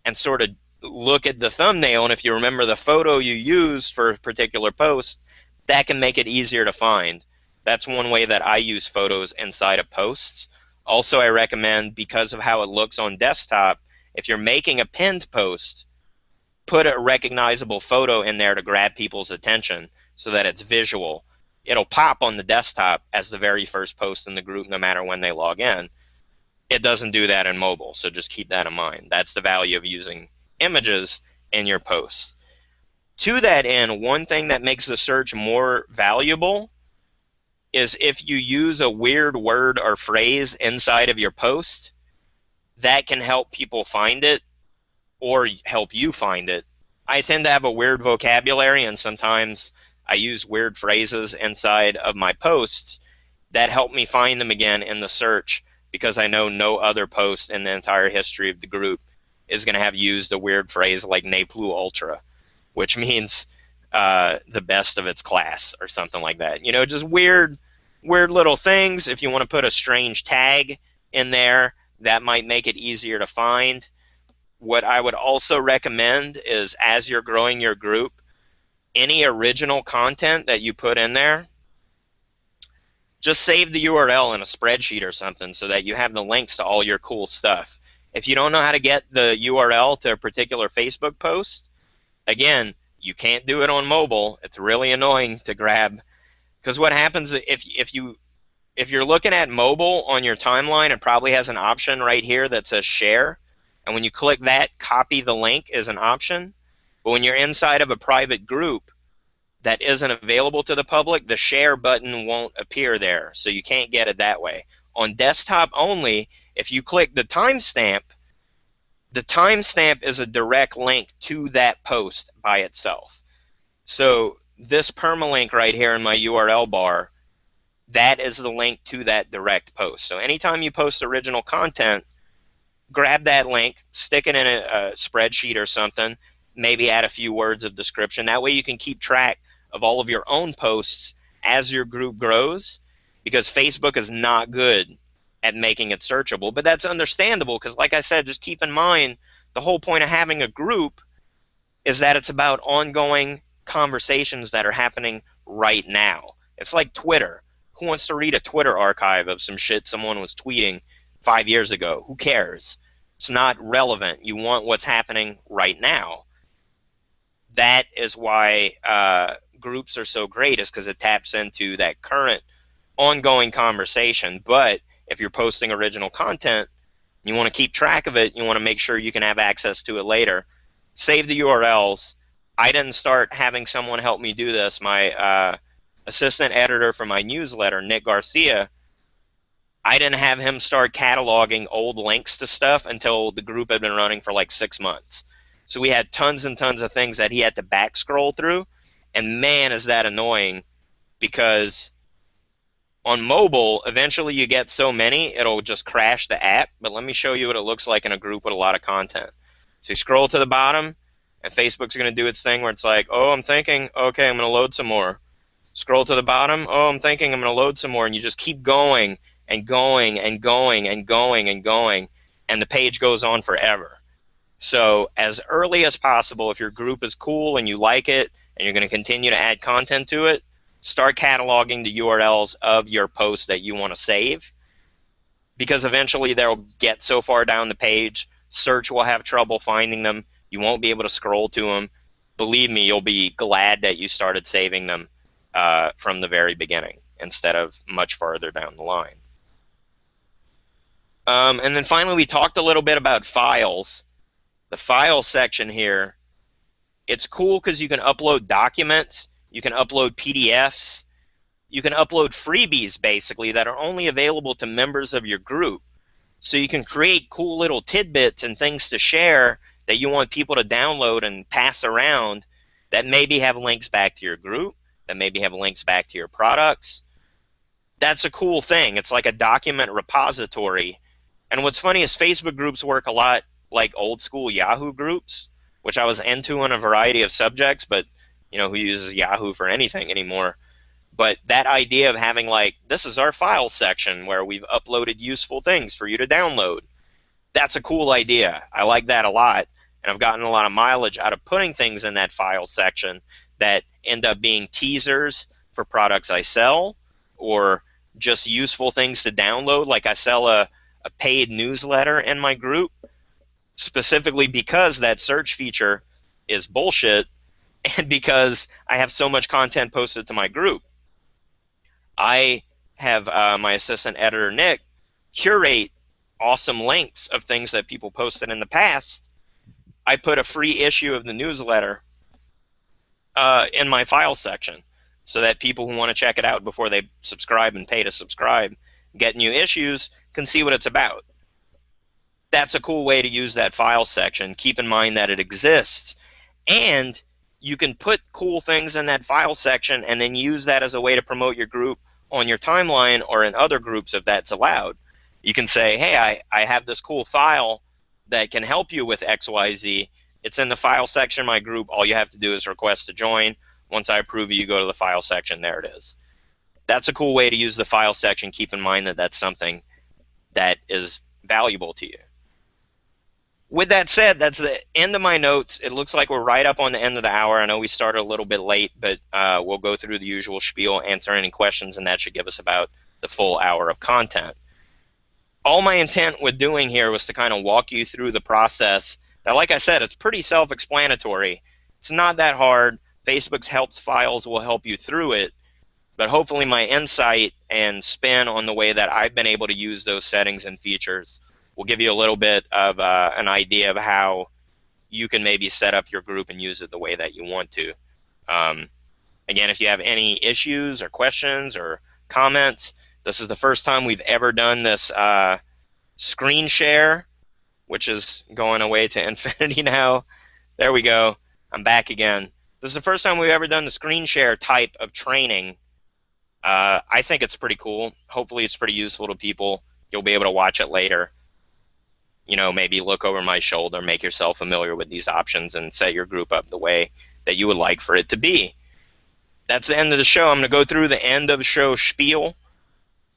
and sort of look at the thumbnail, and if you remember the photo you used for a particular post, that can make it easier to find. That's one way that I use photos inside of posts. Also, I recommend, because of how it looks on desktop, if you're making a pinned post, put a recognizable photo in there to grab people's attention so that it's visual. It'll pop on the desktop as the very first post in the group no matter when they log in. It doesn't do that in mobile, so just keep that in mind. That's the value of using images in your posts. To that end, one thing that makes the search more valuable is if you use a weird word or phrase inside of your post, that can help people find it or help you find it. I tend to have a weird vocabulary, and sometimes I use weird phrases inside of my posts that help me find them again in the search, because I know no other post in the entire history of the group is going to have used a weird phrase like ne plus ultra, which means the best of its class or something like that. You know, just weird little things. If you want to put a strange tag in there, that might make it easier to find. What I would also recommend is, as you're growing your group, any original content that you put in there, just save the URL in a spreadsheet or something so that you have the links to all your cool stuff. If you don't know how to get the URL to a particular Facebook post, again, you can't do it on mobile. It's really annoying to grab, because what happens if you're looking at mobile on your timeline, it probably has an option right here that says share. And when you click that, copy the link is an option. But when you're inside of a private group that isn't available to the public, the share button won't appear there. So you can't get it that way. On desktop only, if you click the timestamp is a direct link to that post by itself. So this permalink right here in my URL bar, that is the link to that direct post. So anytime you post original content, grab that link, stick it in a spreadsheet or something, maybe add a few words of description. That way you can keep track of all of your own posts as your group grows, because Facebook is not good at making it searchable. But that's understandable, because like I said, just keep in mind the whole point of having a group is that it's about ongoing conversations that are happening right now. It's like Twitter. Who wants to read a Twitter archive of some shit someone was tweeting 5 years ago? Who cares? It's not relevant. You want what's happening right now. That is why groups are so great, is because it taps into that current ongoing conversation. But if you're posting original content, you want to keep track of it, you want to make sure you can have access to it later, save the URLs. I didn't start having someone help me do this. My assistant editor for my newsletter, Nick Garcia, I didn't have him start cataloging old links to stuff until the group had been running for like 6 months. So we had tons and tons of things that he had to back scroll through. And man, is that annoying, because on mobile, eventually you get so many, it'll just crash the app. But let me show you what it looks like in a group with a lot of content. So you scroll to the bottom, and Facebook's going to do its thing where it's like, oh, I'm thinking, okay, I'm going to load some more. Scroll to the bottom, oh, I'm thinking, I'm going to load some more. And you just keep going and going and going and going and going, and the page goes on forever. So as early as possible, if your group is cool and you like it and you're going to continue to add content to it, start cataloging the URLs of your posts that you want to save, because eventually they'll get so far down the page, search will have trouble finding them. You won't be able to scroll to them. Believe me, you'll be glad that you started saving them from the very beginning instead of much farther down the line. And then finally, we talked a little bit about files. The file section here, it's cool because you can upload documents, you can upload PDFs, you can upload freebies basically that are only available to members of your group. So you can create cool little tidbits and things to share that you want people to download and pass around, that maybe have links back to your group, that maybe have links back to your products. That's a cool thing. It's like a document repository. And what's funny is Facebook groups work a lot like old school Yahoo groups, which I was into on a variety of subjects, but you know, who uses Yahoo for anything anymore? But that idea of having like, this is our file section where we've uploaded useful things for you to download, that's a cool idea. I like that a lot. and I've gotten a lot of mileage out of putting things in that file section that end up being teasers for products I sell, or just useful things to download. Like I sell a paid newsletter in my group specifically because that search feature is bullshit, and because I have so much content posted to my group. I have my assistant editor, Nick, curate awesome links of things that people posted in the past. I put a free issue of the newsletter in my file section so that people who want to check it out before they subscribe and pay to subscribe, get new issues, can see what it's about. That's a cool way to use that file section. Keep in mind that it exists, and you can put cool things in that file section and then use that as a way to promote your group on your timeline or in other groups if that's allowed. You can say, hey, I have this cool file that can help you with XYZ. It's in the file section of my group. All you have to do is request to join. Once I approve you go to the file section. There it is. That's a cool way to use the file section. Keep in mind that that's something that is valuable to you. With that said, that's the end of my notes. It looks like we're right up on the end of the hour. I know we started a little bit late, but we'll go through the usual spiel, answer any questions, and that should give us about the full hour of content. All my intent with doing here was to kind of walk you through the process that, like I said, it's pretty self-explanatory. It's not that hard. Facebook's helps files will help you through it, but hopefully my insight and spin on the way that I've been able to use those settings and features will give you a little bit of an idea of how you can maybe set up your group and use it the way that you want to. Again, if you have any issues or questions or comments, this is the first time we've ever done this screen share, which is going away to infinity now. There we go. I'm back again. This is the first time we've ever done the screen share type of training. I think it's pretty cool. Hopefully it's pretty useful to people. You'll be able to watch it later. You know, maybe look over my shoulder, make yourself familiar with these options, and set your group up the way that you would like for it to be. That's the end of the show. I'm going to go through the end of the show spiel,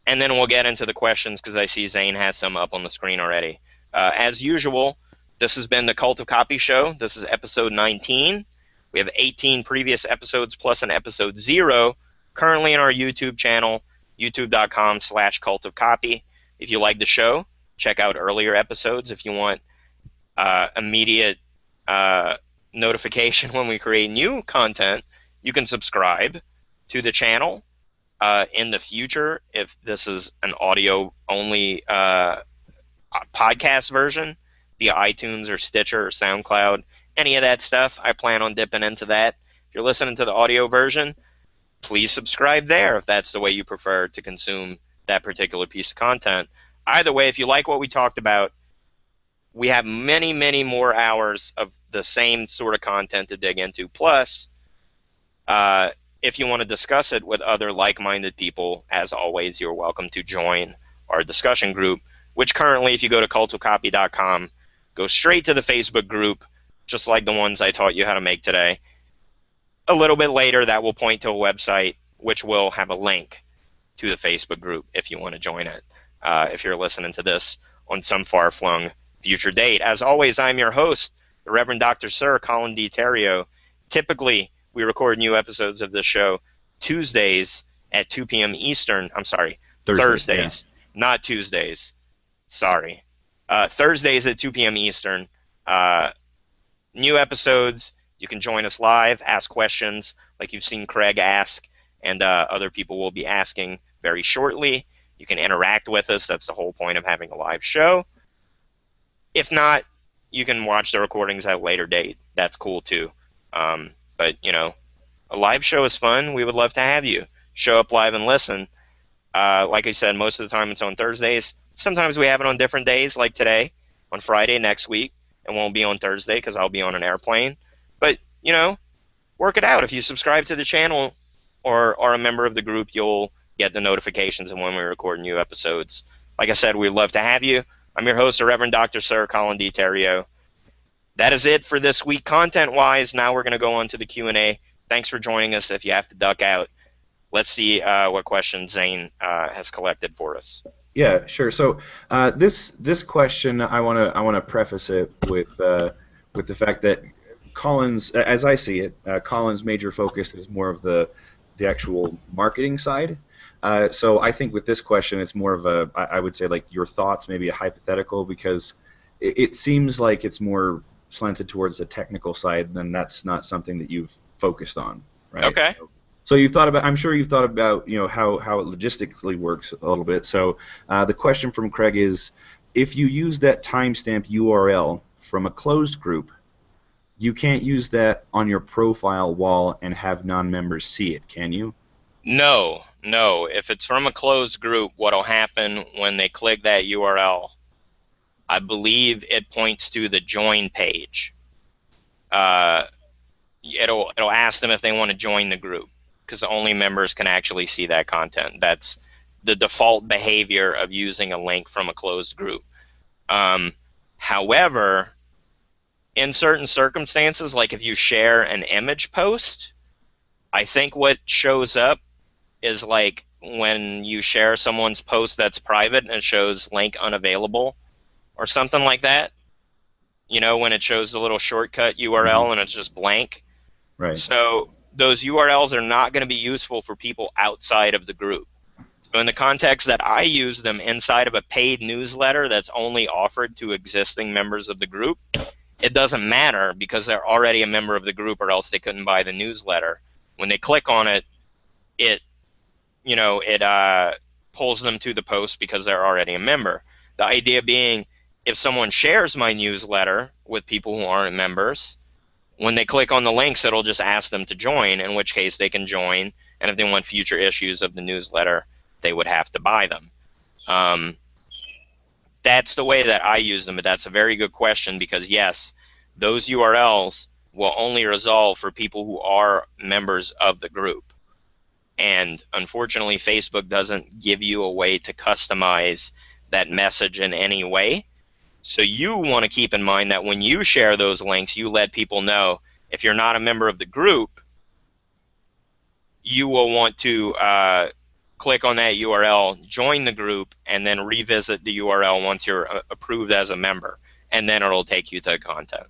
and then we'll get into the questions because I see Zane has some up on the screen already. As usual, this has been the Cult of Copy Show. This is episode 19. We have 18 previous episodes plus an episode 0 currently in our YouTube channel, youtube.com/cultofcopy. If you like the show, check out earlier episodes. If you want immediate notification when we create new content, you can subscribe to the channel. In the future, if this is an audio-only podcast version via iTunes or Stitcher or SoundCloud, any of that stuff, I plan on dipping into that. If you're listening to the audio version, please subscribe there if that's the way you prefer to consume that particular piece of content. Either way, if you like what we talked about, we have many, many more hours of the same sort of content to dig into. Plus, if you want to discuss it with other like-minded people, as always, you're welcome to join our discussion group, which currently, if you go to cultofcopy.com, go straight to the Facebook group, just like the ones I taught you how to make today. A little bit later, that will point to a website, which will have a link to the Facebook group if you want to join it. If you're listening to this on some far-flung future date. As always, I'm your host, the Reverend Dr. Sir Colin D. Terrio. Typically, we record new episodes of this show Tuesdays at 2 p.m. Eastern. I'm sorry, Thursdays, not Tuesdays. Sorry. Thursdays at 2 p.m. Eastern. New episodes. You can join us live, ask questions like you've seen Craig ask, and other people will be asking very shortly. You can interact with us. That's the whole point of having a live show. If not, you can watch the recordings at a later date. That's cool too. But, you know, a live show is fun. We would love to have you. Show up live and listen. Like I said, most of the time it's on Thursdays. Sometimes we have it on different days, like today, on Friday next week. It won't be on Thursday because I'll be on an airplane. But, you know, work it out. If you subscribe to the channel or are a member of the group, you'll get the notifications of when we record new episodes. Like I said, we'd love to have you. I'm your host, the Reverend Dr. Sir Colin D. Terrio. That is it for this week content-wise. Now we're going to go on to the Q&A. Thanks for joining us. If you have to duck out, let's see what questions Zane has collected for us. Yeah, sure. So this question, I want to preface it with the fact that Collins, as I see it, Collins' major focus is more of the actual marketing side. So I think with this question, it's more of a, I would say like your thoughts, maybe a hypothetical, because it seems like it's more slanted towards the technical side, then that's not something that you've focused on, right? Okay. So you've thought about, I'm sure you've thought about, how it logistically works a little bit. So the question from Craig is, if you use that timestamp URL from a closed group, you can't use that on your profile wall and have non-members see it, can you? No, no. If it's from a closed group, what'll happen when they click that URL, I believe it points to the join page. Uh, it'll ask them if they want to join the group because only members can actually see that content. That's the default behavior of using a link from a closed group. Um, However, in certain circumstances, like if you share an image post, I think what shows up is like when you share someone's post that's private and it shows link unavailable or something like that. You know, when it shows the little shortcut Hmm. URL and it's just blank. Right. So those URLs are not going to be useful for people outside of the group. So in the context that I use them inside of a paid newsletter that's only offered to existing members of the group, it doesn't matter because they're already a member of the group or else they couldn't buy the newsletter. When they click on it, it it pulls them to the post because they're already a member. The idea being, if someone shares my newsletter with people who aren't members, when they click on the links, it'll just ask them to join, in which case they can join. And if they want future issues of the newsletter, they would have to buy them. Um, that's the way that I use them, but that's a very good question because, yes, those URLs will only resolve for people who are members of the group. And unfortunately, Facebook doesn't give you a way to customize that message in any way. So you want to keep in mind that when you share those links, you let people know if you're not a member of the group, you will want to click on that URL, join the group, and then revisit the URL once you're approved as a member. And then it'll take you to content.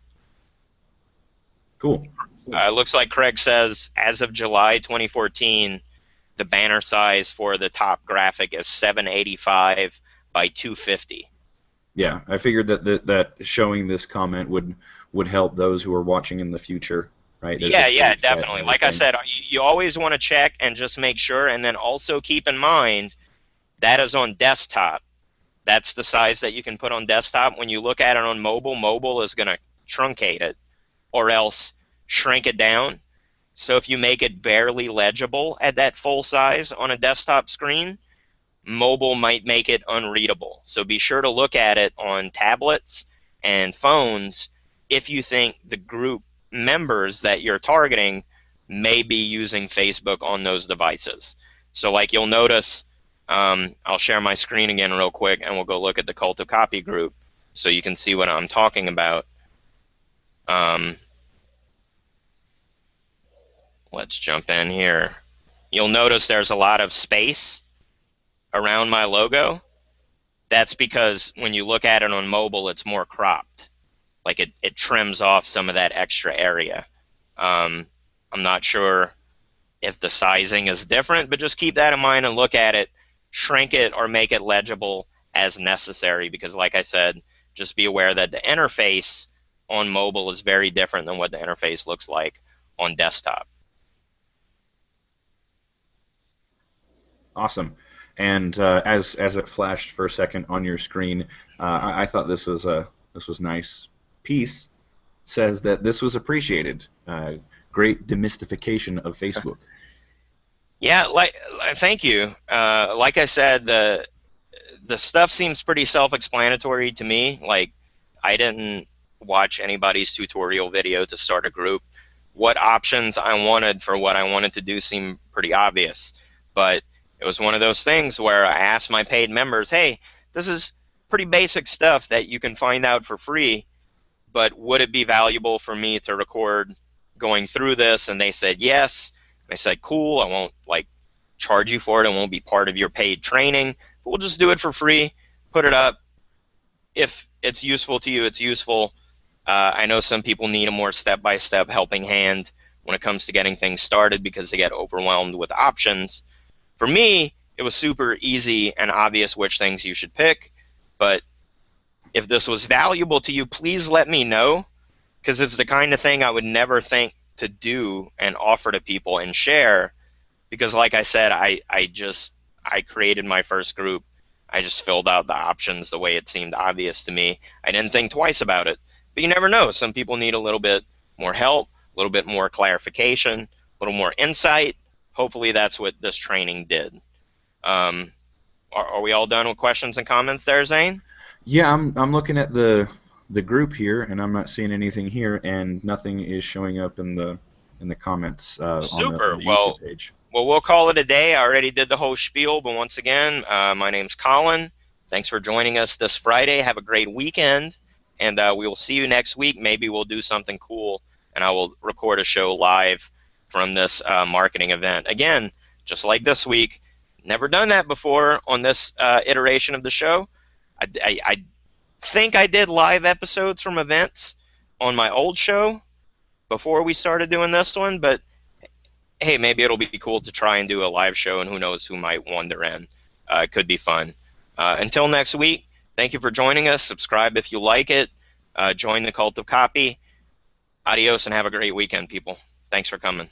Cool. Cool. Looks like Craig says as of July 2014, the banner size for the top graphic is 785 by 250. Yeah, I figured that showing this comment would help those who are watching in the future, right? There's a Yeah, yeah, date set and definitely. Like I everything. said, you always want to check and just make sure, and then also keep in mind that is on desktop. That's the size that you can put on desktop. When you look at it on mobile, mobile is going to truncate it or else shrink it down. So if you make it barely legible at that full size on a desktop screen, mobile might make it unreadable. So be sure to look at it on tablets and phones if you think the group members that you're targeting may be using Facebook on those devices. So like you'll notice, I'll share my screen again real quick and we'll go look at the Cult of Copy group so you can see what I'm talking about. Um, let's jump in here. You'll notice there's a lot of space around my logo. That's because when you look at it on mobile, it's more cropped. Like it trims off some of that extra area. Um, I'm not sure if the sizing is different, but just keep that in mind and look at it, shrink it or make it legible as necessary because like I said, just be aware that the interface on mobile is very different than what the interface looks like on desktop. Awesome. And as it flashed for a second on your screen, I thought this was nice. Piece says that this was appreciated. Great demystification of Facebook. Yeah, thank you. Like I said, the stuff seems pretty self-explanatory to me. Like, I didn't watch anybody's tutorial video to start a group. What options I wanted for what I wanted to do seemed pretty obvious. But it was one of those things where I asked my paid members, hey, this is pretty basic stuff that you can find out for free, but would it be valuable for me to record going through this? And they said yes. I said, cool, I won't like charge you for it. It won't be part of your paid training. We'll just do it for free, put it up. If it's useful to you, it's useful. I know some people need a more step-by-step helping hand when it comes to getting things started because they get overwhelmed with options. For me, it was super easy and obvious which things you should pick. But if this was valuable to you, please let me know because it's the kind of thing I would never think to do and offer to people and share. Because, like I said, I created my first group. I just filled out the options the way it seemed obvious to me. I didn't think twice about it. But you never know. Some people need a little bit more help, a little bit more clarification, a little more insight. Hopefully, that's what this training did. Um, are we all done with questions and comments there, Zane? Yeah, I'm looking at the group here, and I'm not seeing anything here, and nothing is showing up in the comments on Super. the YouTube Well, page. we'll call it a day. I already did the whole spiel, but once again, my name's Colin. Thanks for joining us this Friday. Have a great weekend, and we will see you next week. Maybe we'll do something cool, and I will record a show live from this marketing event. Again, just like this week, never done that before on this iteration of the show. I think I did live episodes from events on my old show before we started doing this one, but hey, maybe it'll be cool to try and do a live show, and who knows who might wander in. It could be fun. Until next week, thank you for joining us. Subscribe if you like it. Join the Cult of Copy. Adios and have a great weekend, people. Thanks for coming.